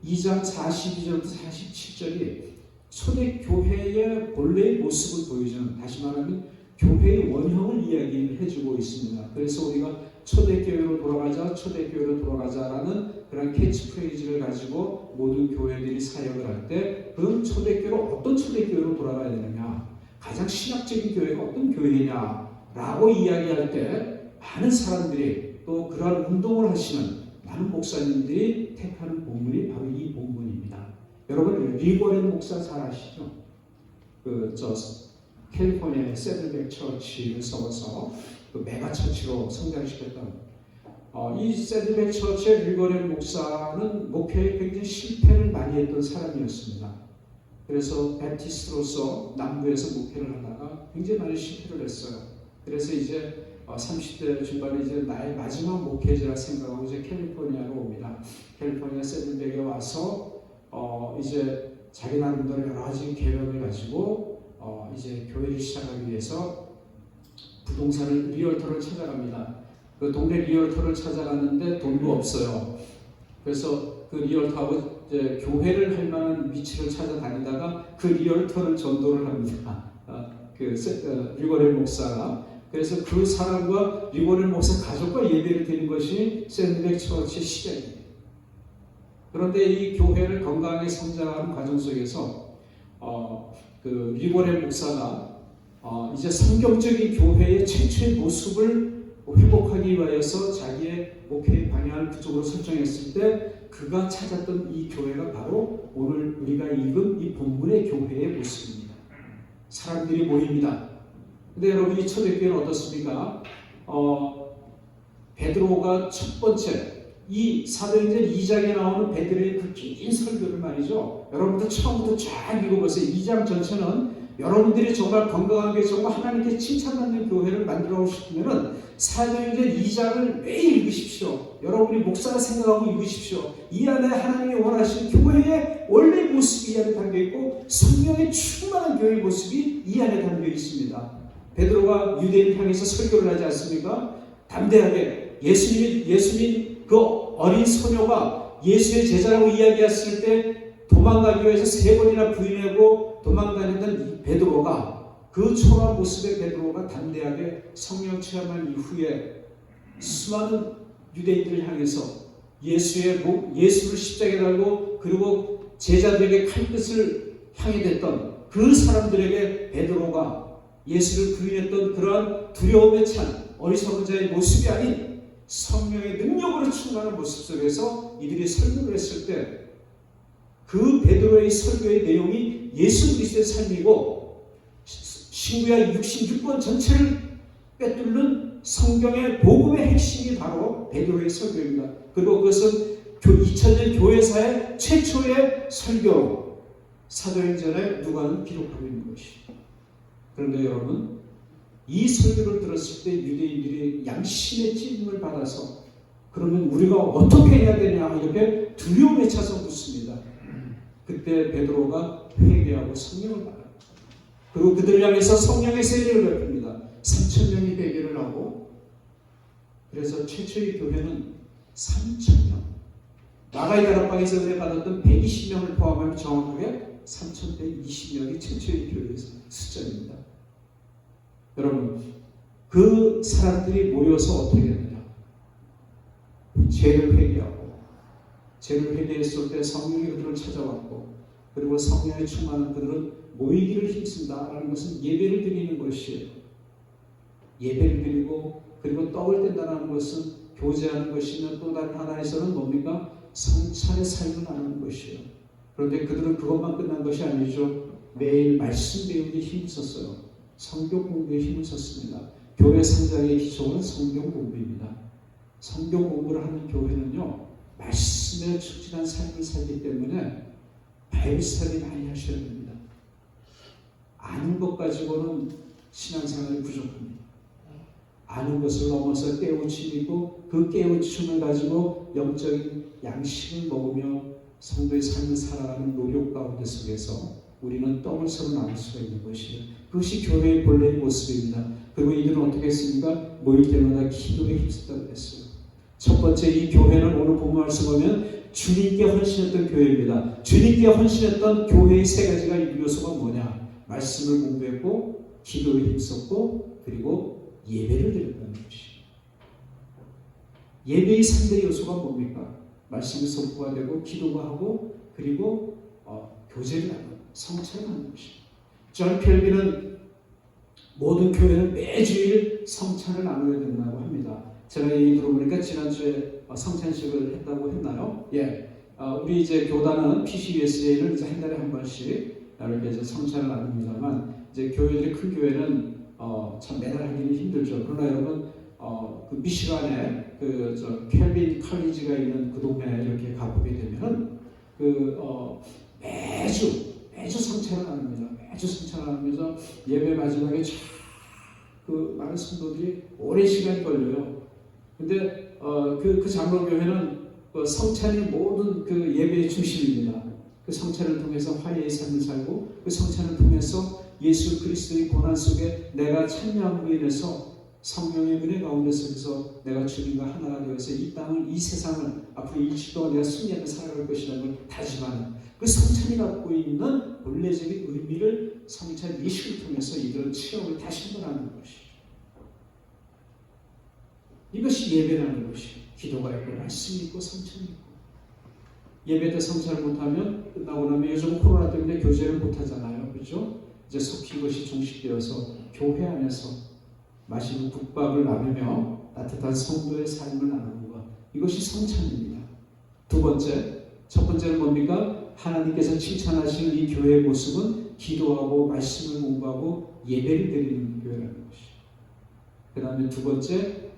2장 42절부터 47절이 초대교회의 본래의 모습을 보여주는, 다시 말하면 교회의 원형을 이야기를 해주고 있습니다. 그래서 우리가 초대교회로 돌아가자, 초대교회로 돌아가자라는 그런 캐치프레이즈를 가지고 모든 교회들이 사역을 할 때, 그럼 초대교회로 어떤 초대교회로 돌아가야 되느냐, 가장 신학적인 교회가 어떤 교회냐라고 이야기할 때 많은 사람들이, 또 그러한 운동을 하시는 많은 목사님들이 택하는 본문이 바로 이 본문입니다. 여러분 리고렌 목사 잘 아시죠? 캘리포니아의 세들백 처치를 세워서 메가처치로 성장시켰던 이 세들백 처치의 리고렌 목사는 목회에 굉장히 실패를 많이 했던 사람이었습니다. 그래서 배티스트로서 남부에서 목회를 하다가 굉장히 많이 실패를 했어요. 그래서 이제 30대 중반에 이제 나의 마지막 목회자라 생각하고 이제 캘리포니아로 옵니다. 캘리포니아 세들백에 와서 이제 자기 나름대로 여러 가지 계획을 가지고 이제 교회를 시작하기 위해서 부동산을 리얼터를 찾아갑니다. 그 동네 리얼터를 찾아갔는데 돈도 없어요. 그래서 그 리얼터하고 이제 교회를 할 만한 위치를 찾아다니다가 그 리얼터를 전도를 합니다. 리고렌 목사가. 그래서 그 사람과 리고렌 목사 가족과 예배를 드린 것이 세들백 처치의 시작입니다. 그런데 이 교회를 건강하게 성장하는 과정 속에서 그 리고렌 목사가 이제 성경적인 교회의 최초의 모습을 회복하기 위하여서 자기의 목회의 방향을 그쪽으로 설정했을 때, 그가 찾았던 이 교회가 바로 오늘 우리가 읽은 이 본문의 교회의 모습입니다. 사람들이 모입니다. 근데 여러분, 이 초대교회는 어떻습니까? 베드로가 첫 번째, 이 사도행전 2장에 나오는 베드로의 그 긴 설교를 말이죠. 여러분들 처음부터 쫙 읽어보세요. 2장 전체는 여러분들이 정말 건강하게 정말 하나님께 칭찬받는 교회를 만들어 싶으면 사도행전 2장을 매일 읽으십시오. 여러분이 목사가 생각하고 읽으십시오. 이 안에 하나님이 원하시는 교회의 원래 모습이 이 안에 담겨있고, 성령의 충만한 교회의 모습이 이 안에 담겨 있습니다. 베드로가 유대인을 향해서 설교를 하지 않습니까? 담대하게 예수님 그 어린 소녀가 예수의 제자라고 이야기했을 때 도망가기 위해서 3번이나 부인하고 도망다니던 이 베드로가, 그 초라한 모습의 베드로가 담대하게 성령 체험한 이후에 수많은 유대인들을 향해서 예수를 십자가에 달고 그리고 제자들에게 칼끝을 향해 댔던 그 사람들에게 베드로가 예수를 부인했던 그러한 두려움에 찬 어리석은 자의 모습이 아닌 성령의 능력으로 충만한 모습 속에서 이들이 설교를 했을 때 그 베드로의 설교의 내용이 예수 그리스도의 삶이고 신구약 66권 전체를 꿰뚫는 성경의 복음의 핵심이 바로 베드로의 설교입니다. 그리고 그것은 2000년 교회사의 최초의 설교로 사도행전에 누가는 기록하고 있는 것이죠. 그런데 여러분, 이 설교를 들었을 때 유대인들이 양심의 찔림을 받아서 그러면 우리가 어떻게 해야 되냐 이렇게 두려움에 차서 묻습니다. 그때 베드로가 회개하고 성령을 받아요. 그리고 그들을 향해서 성령의 세례를 베풉니다. 3,000명이 회개를 하고, 그래서 최초의 교회는 3,000명, 나가이 다락방에서 은혜 받았던 120명을 포함하면 정확하게 3,120명이 최초의 교회의 숫자입니다. 여러분, 그 사람들이 모여서 어떻게 했느냐? 죄를 회개하고, 죄를 회개했을 때 성령이 그들을 찾아왔고, 그리고 성령에 충만한 그들은 모이기를 힘쓴다라는 것은 예배를 드리는 것이에요. 예배를 드리고, 그리고 떡을 뗀다는 것은 교제하는 것이며, 또 다른 하나에서는 뭡니까? 성찬의 삶을 나누는 것이에요. 그런데 그들은 그것만 끝난 것이 아니죠. 매일 말씀 배우기에 힘을 썼어요. 성경 공부에 힘을 썼습니다. 교회 성장의 기초는 성경 공부입니다. 성경 공부를 하는 교회는요, 말씀에 충실한 삶을 살기 때문에 바이블 스터디 많이 하셔야 됩니다. 아는 것 가지고는 신앙생활이 부족합니다. 아는 것을 넘어서 깨우침이 있고, 그 깨우침을 가지고 영적인 양식을 먹으며 성도의 삶을 살아가는 노력 가운데 속에서 우리는 떡을 서로 나눌 수가 있는 것이에요. 그것이 교회의 본래의 모습입니다. 그리고 이들은 어떻게 했습니까? 모일 때마다 기도에 힘썼다고 했어요. 첫 번째, 이 교회는 오늘 본문 말씀 보면 주님께 헌신했던 교회입니다. 주님께 헌신했던 교회의 세 가지가 요소가 뭐냐? 말씀을 공부했고, 기도에 힘썼고, 그리고 예배를 드렸다는 것이에요. 예배의 3대 요소가 뭡니까? 말씀이 선포가 되고, 기도가 하고, 그리고 교제를 하고 성찬을 하는 것이에요. 존 켈빈은 모든 교회는 매주일 성찬을 나눠야 된다고 합니다. 제가 얘기 들어보니까 지난주에 성찬식을 했다고 했나요? 예. 우리 이제 교단은 PCUSA는 이제 한 달에 한 번씩 이렇게 이제 성찬을 나눕니다만, 이제 교회들이 큰 교회는 참 매달 하기는 힘들죠. 그러나 여러분, 그 미시간에 그 켈빈 칼리지가 있는 그 동네에 이렇게 가보게 되면은 매주 성찬을 나눕니다. 매주 성찬을 나누면서 예배 마지막에 그 많은 성도들이 오랜 시간이 걸려요. 근데 그 장로교회는 성찬이 모든 그 예배의 중심입니다. 그 성찬을 통해서 화해의 삶을 살고, 그 성찬을 통해서 예수 그리스도의 고난 속에 내가 참여함으로 인해서 성령의 은혜 가운데 속에서 내가 주님과 하나가 되어서 이 땅을, 이 세상을 앞으로 일주일 동안 내가 승리하며 살아갈 것이라는 걸 다짐하는 그 성찬이 갖고 있는 본래적인 의미를 성찬 예식을 통해서 이들은 체험을 다시 한번 하는 것이죠. 이것이 예배라는 것이에요. 기도가 있고, 말씀이 있고, 성찬이 있고. 예배 때 성찬을 못하면 끝나고 나면, 요즘 코로나 때문에 교제를 못하잖아요. 그렇죠? 이제 속히 이것이 종식되어서 교회 안에서 맛있는 국밥을 나누며 따뜻한 성도의 삶을 나누는 것, 이것이 성찬입니다. 두 번째, 첫 번째는 뭡니까? 하나님께서 칭찬하시는 이 교회의 모습은 기도하고 말씀을 공부하고 예배를 드리는 교회라는 것이에요. 그 다음에 두 번째,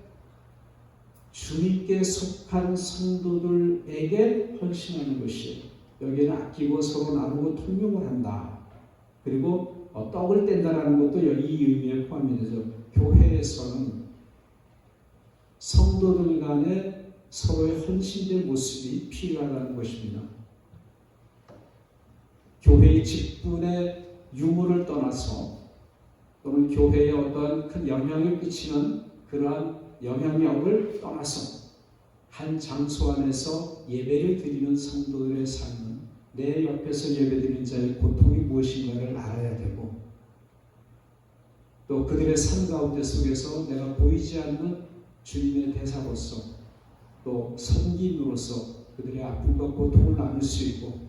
주님께 속한 성도들에게 헌신하는 것이에요. 여기에는 아끼고 서로 나누고 통용을 한다. 그리고 떡을 뗀다라는 것도 이 의미에 포함이 되죠. 교회에서는 성도들 간에 서로의 헌신된 모습이 필요하다는 것입니다. 교회의 직분의 유무를 떠나서, 또는 교회에 어떠한 큰 영향을 끼치는 그러한 영향력을 떠나서 한 장소 안에서 예배를 드리는 성도들의 삶은 내 옆에서 예배드리는 자의 고통이 무엇인가를 알아야 되고, 또 그들의 삶 가운데 속에서 내가 보이지 않는 주님의 대사로서, 또 선기인으로서 그들의 아픔과 고통을 나눌 수 있고,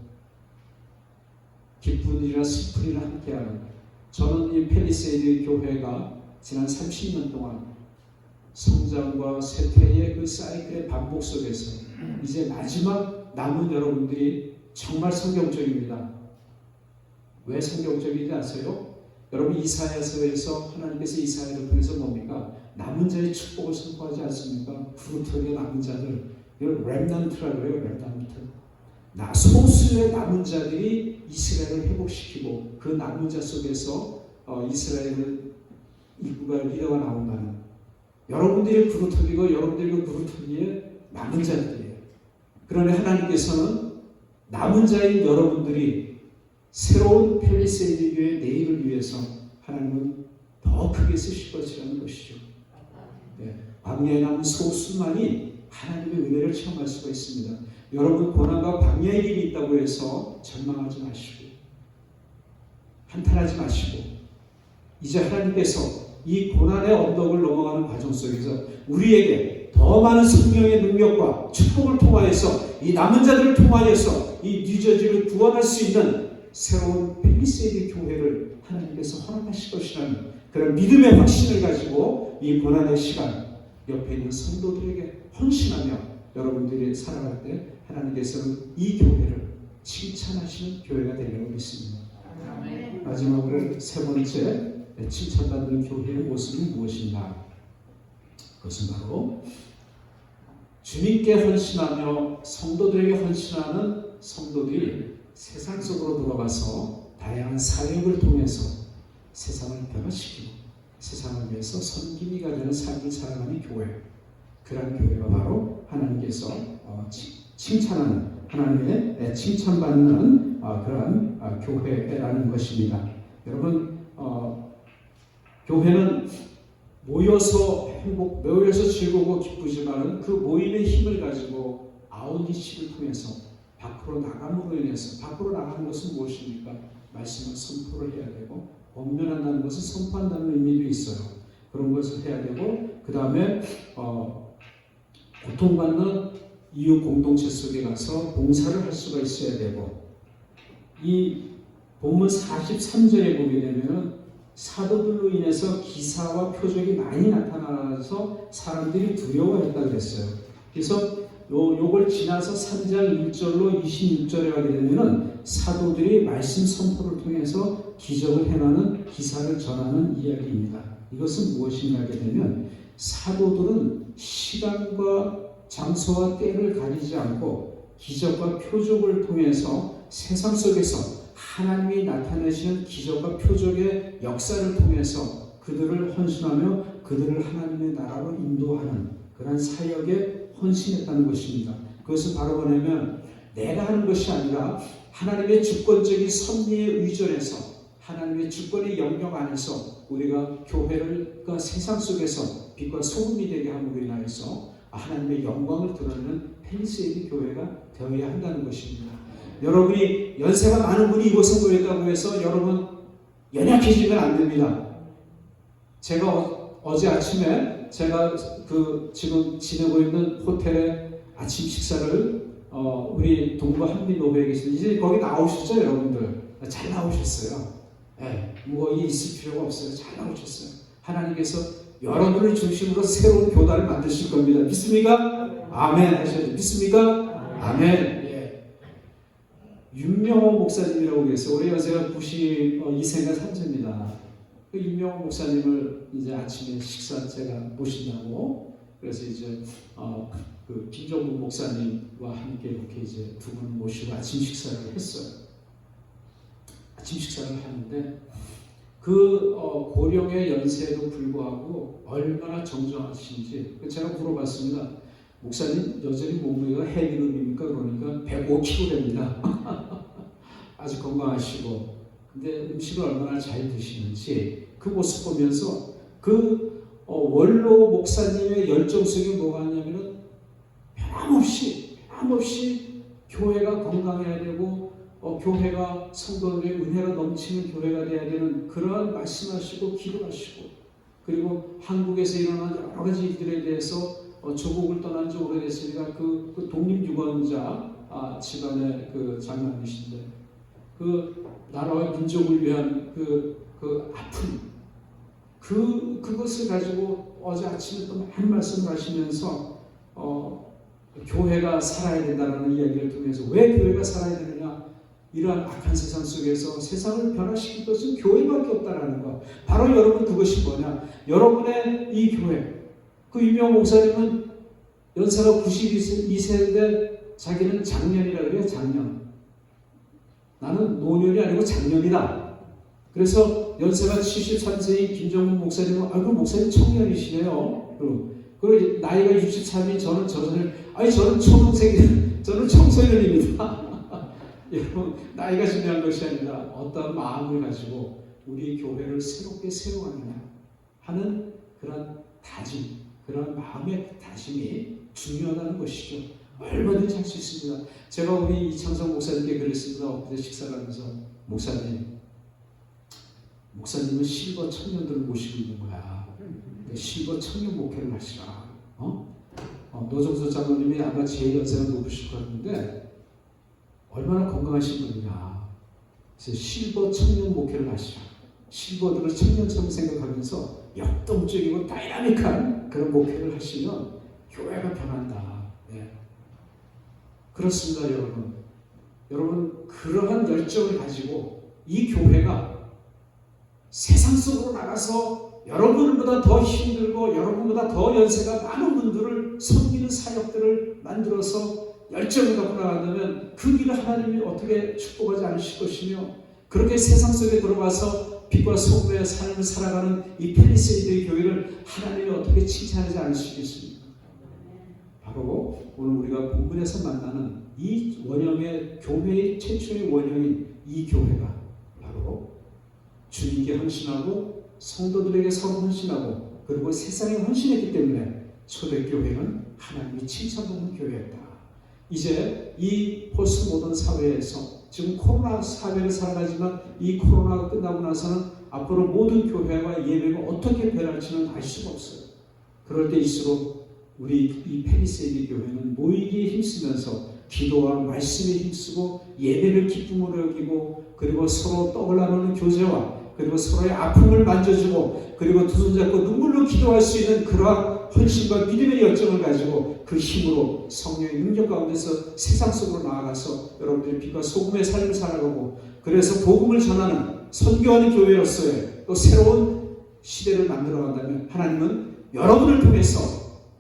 기쁜 일이나 슬픈 일을 함께하는, 저는 이 팰리세이드 교회가 지난 30년 동안 성장과 쇠퇴의 그 사이클의 반복 속에서 이제 마지막 남은 여러분들이 정말 성경적입니다. 왜 성경적인지 아세요? 여러분 이사야서에서 하나님께서 이사야를 통해서 뭡니까? 남은 자의 축복을 선포하지 않습니까? 구루터기의 남은 자들, 이걸 렘넌트라고 그래요. 렘넌트. 소수의 남은 자들이 이스라엘을 회복시키고 그 남은 자 속에서 이스라엘을 일부가 리더가 나온다는, 여러분들이 구루터기고 여러분들이 그 구루터기의 남은 자들이에요. 그러나 하나님께서는 남은 자인 여러분들이 새로운 펠리세이드 교회의 내일을 위해서 하나님은 더 크게 쓰실 것이라는 것이죠. 네, 광야에 남은 소수만이 하나님의 은혜를 체험할 수가 있습니다. 여러분 고난과 광야의 길이 있다고 해서 절망하지 마시고 한탄하지 마시고, 이제 하나님께서 이 고난의 언덕을 넘어가는 과정 속에서 우리에게 더 많은 성령의 능력과 축복을 통하여서 이 남은 자들을 통하여서 이 뉴저지를 구원할 수 있는 새로운 펠리세이드 교회를 하나님께서 허락하실 것이라는 그런 믿음의 확신을 가지고 이 고난의 시간 옆에 있는 성도들에게 헌신하며 여러분들이 살아갈 때 하나님께서는 이 교회를 칭찬하시는 교회가 되려고 믿습니다. 마지막으로 세 번째, 칭찬받는 교회의 모습은 무엇인가? 그것은 바로 주님께 헌신하며 성도들에게 헌신하는 성도들이 세상 속으로 들어가서 다양한 사역을 통해서 세상을 변화시키고 세상을 위해서 선기미가 되는 삶을 살아가는 교회, 그런 교회가 바로 하나님께서 칭찬하는, 하나님의 칭찬받는 그러한 교회라는 것입니다. 여러분, 교회는 모여서 모여서 즐거우고 기쁘지만 그 모임의 힘을 가지고 아웃리치를 통해서 밖으로 나감으로 인해서, 밖으로 나가는 것은 무엇입니까? 말씀을 선포를 해야 되고, 권면한다는 것은 선포한다는 의미도 있어요. 그런 것을 해야 되고, 그 다음에 고통받는 이웃 공동체 속에 가서 봉사를 할 수가 있어야 되고, 이 본문 43절에 보게 되면 사도들로 인해서 기사와 표적이 많이 나타나서 사람들이 두려워했다고 했어요. 그래서 요걸 지나서 3장 1절로 26절에 가게 되면은 사도들이 말씀 선포를 통해서 기적을 행하는, 기사를 전하는 이야기입니다. 이것은 무엇인가 하게 되면 사도들은 시간과 장소와 때를 가리지 않고 기적과 표적을 통해서 세상 속에서 하나님이 나타내시는 기적과 표적의 역사를 통해서 그들을 헌신하며 그들을 하나님의 나라로 인도하는 그런 사역에 헌신했다는 것입니다. 그것은 바로 뭐냐면 내가 하는 것이 아니라 하나님의 주권적인 섭리에 의존해서 하나님의 주권의 영역 안에서 우리가 교회를 그 세상 속에서 빛과 소금이 되게 함으로 인하여서 하나님의 영광을 드러내는 펠리세이드 교회가 되어야 한다는 것입니다. 여러분이 연세가 많은 분이 이곳에 모였다고 해서 여러분 연약해지면 안 됩니다. 제가 어제 아침에 제가 지금 지내고 있는 호텔에 아침 식사를 우리 동부 한빛노베에 계신, 이제 거기 나오셨죠 여러분들? 잘 나오셨어요. 네, 뭐 있을 필요가 없어요. 잘 나오셨어요. 하나님께서 여러분을 중심으로 새로운 교단을 만드실 겁니다. 믿습니까? 아멘 하셔야죠. 믿습니까? 아멘. 윤명호 목사님이라고 계세요. 올해 연세가 92세가 3세입니다. 그 윤명호 목사님을 이제 아침에 식사 제가 모신다고, 그래서 이제 그 김종국 목사님과 함께 이렇게 이제 두 분 모시고 아침 식사를 했어요. 아침 식사를 하는데 그 고령의 연세에도 불구하고 얼마나 정정하신지 제가 물어봤습니다. 목사님 여전히 몸무게가 해기름입니까? 그러니까 105kg입니다. 아주 건강하시고, 근데 음식을 얼마나 잘 드시는지 그 모습 보면서 그 원로 목사님의 열정 속에 뭐가 있냐면은 변함없이 교회가 건강해야 되고 교회가 성도들의 은혜가 넘치는 교회가 되어야 되는 그러한 말씀하시고 기도하시고, 그리고 한국에서 일어난 여러 가지 일들에 대해서 조국을 떠난 지 오래됐으니까 그 독립유권자 집안의 그 장남이신데 그 나라와 민족을 위한 그 아픔, 그것을 가지고 어제 아침에 또 많은 말씀을 하시면서 교회가 살아야 된다는 이야기를 통해서 왜 교회가 살아야 되느냐, 이러한 악한 세상 속에서 세상을 변화시킬 것은 교회밖에 없다라는 것. 바로 여러분 그것이 뭐냐, 여러분의 이 교회. 그 유명 목사님은 연세가 92세인데 자기는 장년이라 그래요. 장년. 나는 노년이 아니고 장년이다. 그래서 연세가 73세인 김정문 목사님은 그 목사님 청년이시네요. 그리고 나이가 63인 저는 저는 초등생이, 저는 청소년입니다. 여러분, 나이가 중요한 것이 아니라 어떤 마음을 가지고 우리 교회를 새롭게 세워가느냐 하는 그런 다짐, 그런 마음의 다짐이 중요하다는 것이죠. 얼마든지 할 수 있습니다. 제가 우리 이창성 목사님께 그랬습니다. 엊그제 식사를 하면서, 목사님은 실버 청년들을 모시고 있는 거야. 실버 청년 목회를 하시라. 노정수 장로님이 아마 제일 연세가 높으실 것 같은데 얼마나 건강하신 분이냐. 그래서 실버 청년 목회를 하시라. 실버들을 청년처럼 생각하면서 역동적이고 다이나믹한 그런 목회를 하시면 교회가 변한다. 네. 그렇습니다, 여러분. 여러분, 그러한 열정을 가지고 이 교회가 세상 속으로 나가서 여러분보다 더 힘들고 여러분보다 더 연세가 많은 분들을 섬기는 사역들을 만들어서 열정을 갖고 나간다면 그 길을 하나님이 어떻게 축복하지 않으실 것이며, 그렇게 세상 속에 들어가서 빛과 소금의 삶을 살아가는 이 펠리세이드의 교회를 하나님이 어떻게 칭찬하지 않으시겠습니까? 바로 오늘 우리가 본문에서 만나는 이 원형의 교회의 최초의 원형인 이 교회가 바로 주님께 헌신하고 성도들에게 서로 헌신하고 그리고 세상에 헌신했기 때문에 초대교회는 하나님이 칭찬받는 교회였다. 이제 이 포스트 모던 사회에서 지금 코로나 사회를 살아가지만 이 코로나가 끝나고 나서는 앞으로 모든 교회와 예배가 어떻게 변할지는 알 수가 없어요. 그럴 때일수록 우리 이 펠리세이드 교회는 모이기에 힘쓰면서 기도와 말씀에 힘쓰고 예배를 기쁨으로 여기고 그리고 서로 떡을 나누는 교제와 그리고 서로의 아픔을 만져주고 그리고 두 손 잡고 눈물로 기도할 수 있는 그러한 헌신과 믿음의 열정을 가지고 그 힘으로 성령의 능력 가운데서 세상 속으로 나아가서 여러분들의 빛과 소금의 삶을 살아가고 그래서 복음을 전하는 선교하는 교회로서의 또 새로운 시대를 만들어간다면 하나님은 여러분을 통해서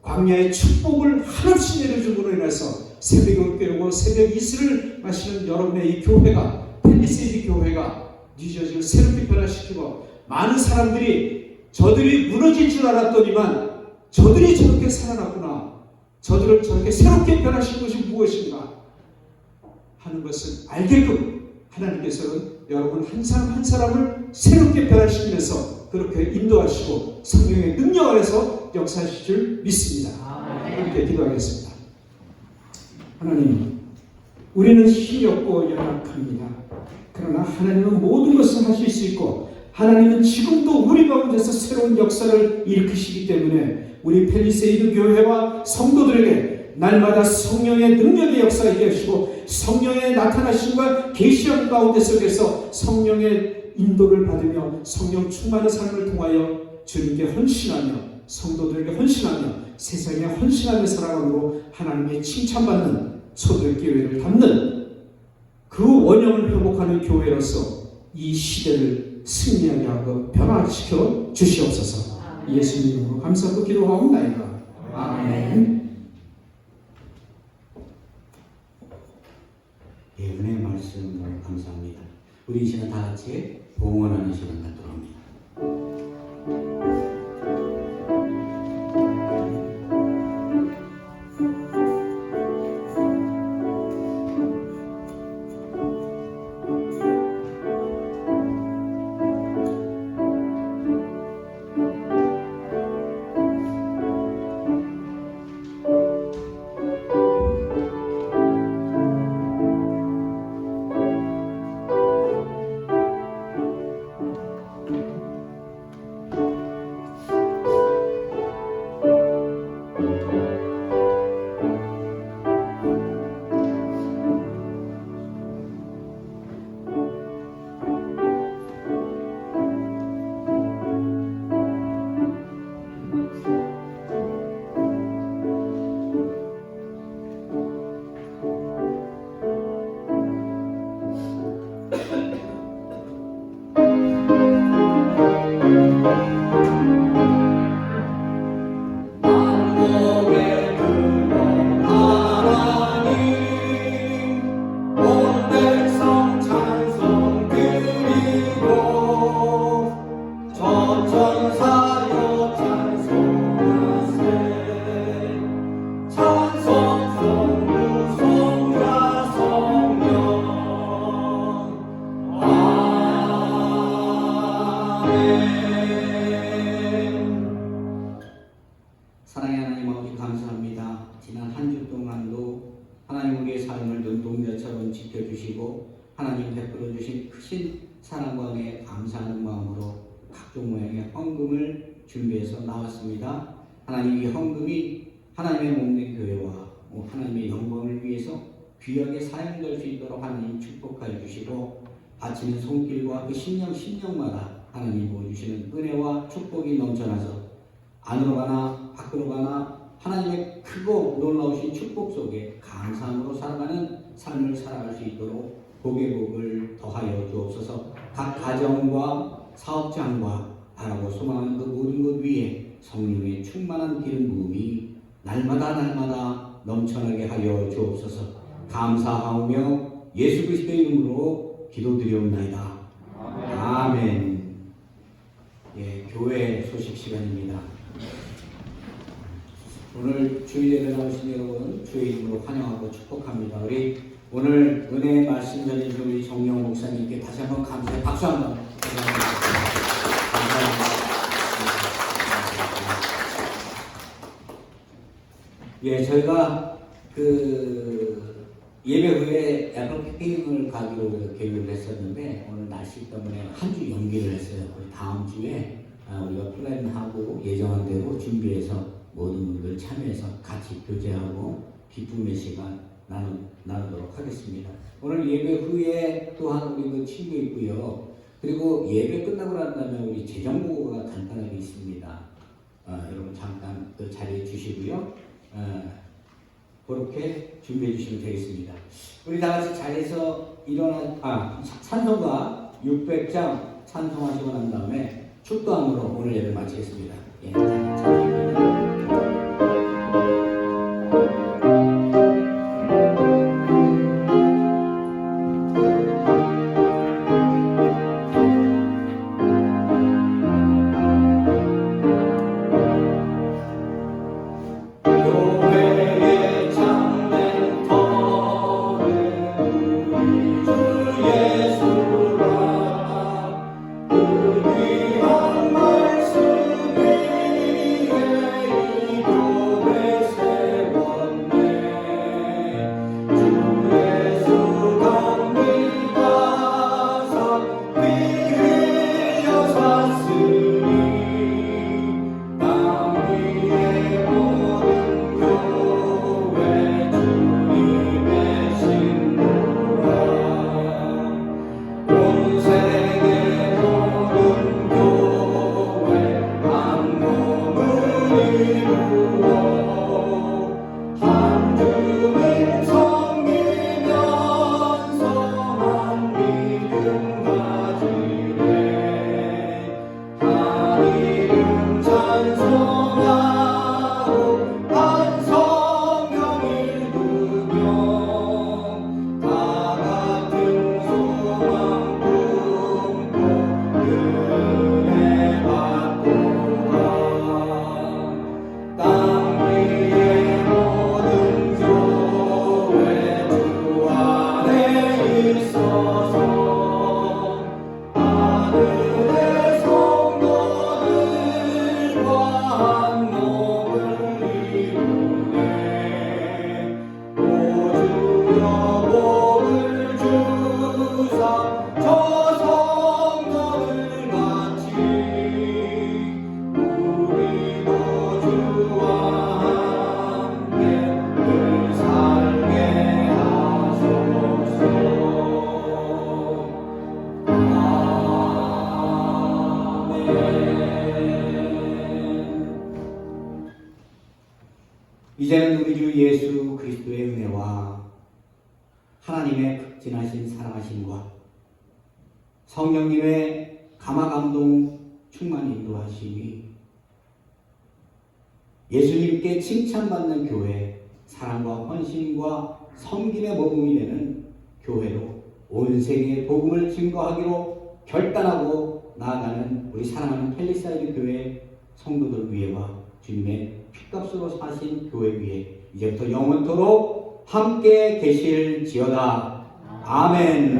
광야의 축복을 한없이 내려줌으로 인해서 새벽을 깨우고 새벽 이슬을 마시는 여러분의 이 교회가 펠리세이드 교회가 뉴저지를 새롭게 변화시키고 많은 사람들이 저들이 무너질 줄 알았더니만 저들이 저렇게 살아났구나, 저들을 저렇게 새롭게 변화시킨 것이 무엇인가 하는 것을 알게끔 하나님께서는 여러분 한 사람 한 사람을 새롭게 변화시키면서 그렇게 인도하시고 성령의 능력 안에서 역사하실 줄 믿습니다. 함께 기도하겠습니다. 하나님, 우리는 힘이 없고 연약합니다. 그러나 하나님은 모든 것을 하실 수 있고 하나님은 지금도 우리 가운데서 새로운 역사를 일으키시기 때문에 우리 펠리세이드 교회와 성도들에게 날마다 성령의 능력의 역사에 하시고 성령의 나타나심과 계시함 가운데 속에서 성령의 인도를 받으며 성령 충만한 삶을 통하여 주님께 헌신하며 성도들에게 헌신하며 세상에 헌신하며 살아감으로 하나님의 칭찬받는 초대교회를 담는 그 원형을 회복하는 교회로서 이 시대를 승리하게 하고 변화시켜 주시옵소서. 예수님 이름으로 감사하고 기도하옵나이다. 아멘. 예, 은혜의 말씀 너무 감사합니다. 우리 이 시간 다 같이 봉헌하는 시간 갖도록 합니다. 사랑의 하나님 아버지 감사합니다. 지난 한 주 동안도 하나님 우리의 삶을 눈동자처럼 지켜주시고 하나님 베풀어 주신 크신 사랑과 은혜에 감사하는 마음으로 각종 모양의 헌금을 준비해서 나왔습니다. 하나님 이 헌금이 하나님의 몸된 교회와 하나님의 영광을 위해서 귀하게 사용될 수 있도록 하나님 축복하여 주시고 바치는 손길과 그 심령마다 하나님 보여주시는 은혜와 축복이 넘쳐나서 안으로 가나 밖으로 가나 하나님의 크고 놀라우신 축복 속에 감사함으로 살아가는 삶을 살아갈 수 있도록 복의 복을 더하여 주옵소서. 각 가정과 사업장과 바라고 소망하는 그 모든 것 위에 성령의 충만한 기름 부음이 날마다 넘쳐나게 하여 주옵소서. 감사하오며 예수 그리스도의 이름으로 기도드리옵나이다. 아멘. 예, 교회 소식 시간입니다. 오늘 주일 예배 나오신 여러분 주의 이름으로 환영하고 축복합니다. 우리 오늘 은혜의 말씀 전해주신 우리 정영 목사님께 다시 한번 감사의 박수 한번 감사합니다. 예, 저희가 예배 후에 애플 피킹을 가기로 계획을 했었는데 오늘 날씨 때문에 한 주 연기를 했어요. 우리 다음 주에 우리가 플랜하고 예정한 대로 준비해서 모든 분들 참여해서 같이 교제하고 기쁨의 시간 나누도록 하겠습니다. 오늘 예배 후에 또한 우리 그 친구 있고요. 그리고 예배 끝나고 난 다음에 우리 재정 보고가 간단하게 있습니다. 여러분 잠깐 그 자리에 주시고요. 그렇게 준비해 주시면 되겠습니다. 우리 다 같이 자리에서 찬송가 600장 찬송하시고 난 다음에 축도함으로 오늘 예배를 마치겠습니다. 예, 찬송입니다. 이제는 우리 주 예수 그리스도의 은혜와 하나님의 극진하신 사랑하심과 성령님의 감화감동 충만 인도하심이 예수님께 칭찬받는 교회, 사랑과 헌신과 섬김의 모범이 되는 교회로 온 세계에 복음을 증거하기로 결단하고 나아가는 우리 사랑하는 펠리사이드 교회 성도들 위에와 주님의 피값으로 사신 교회 위에 이제부터 영원토록 함께 계실지어다. 아멘.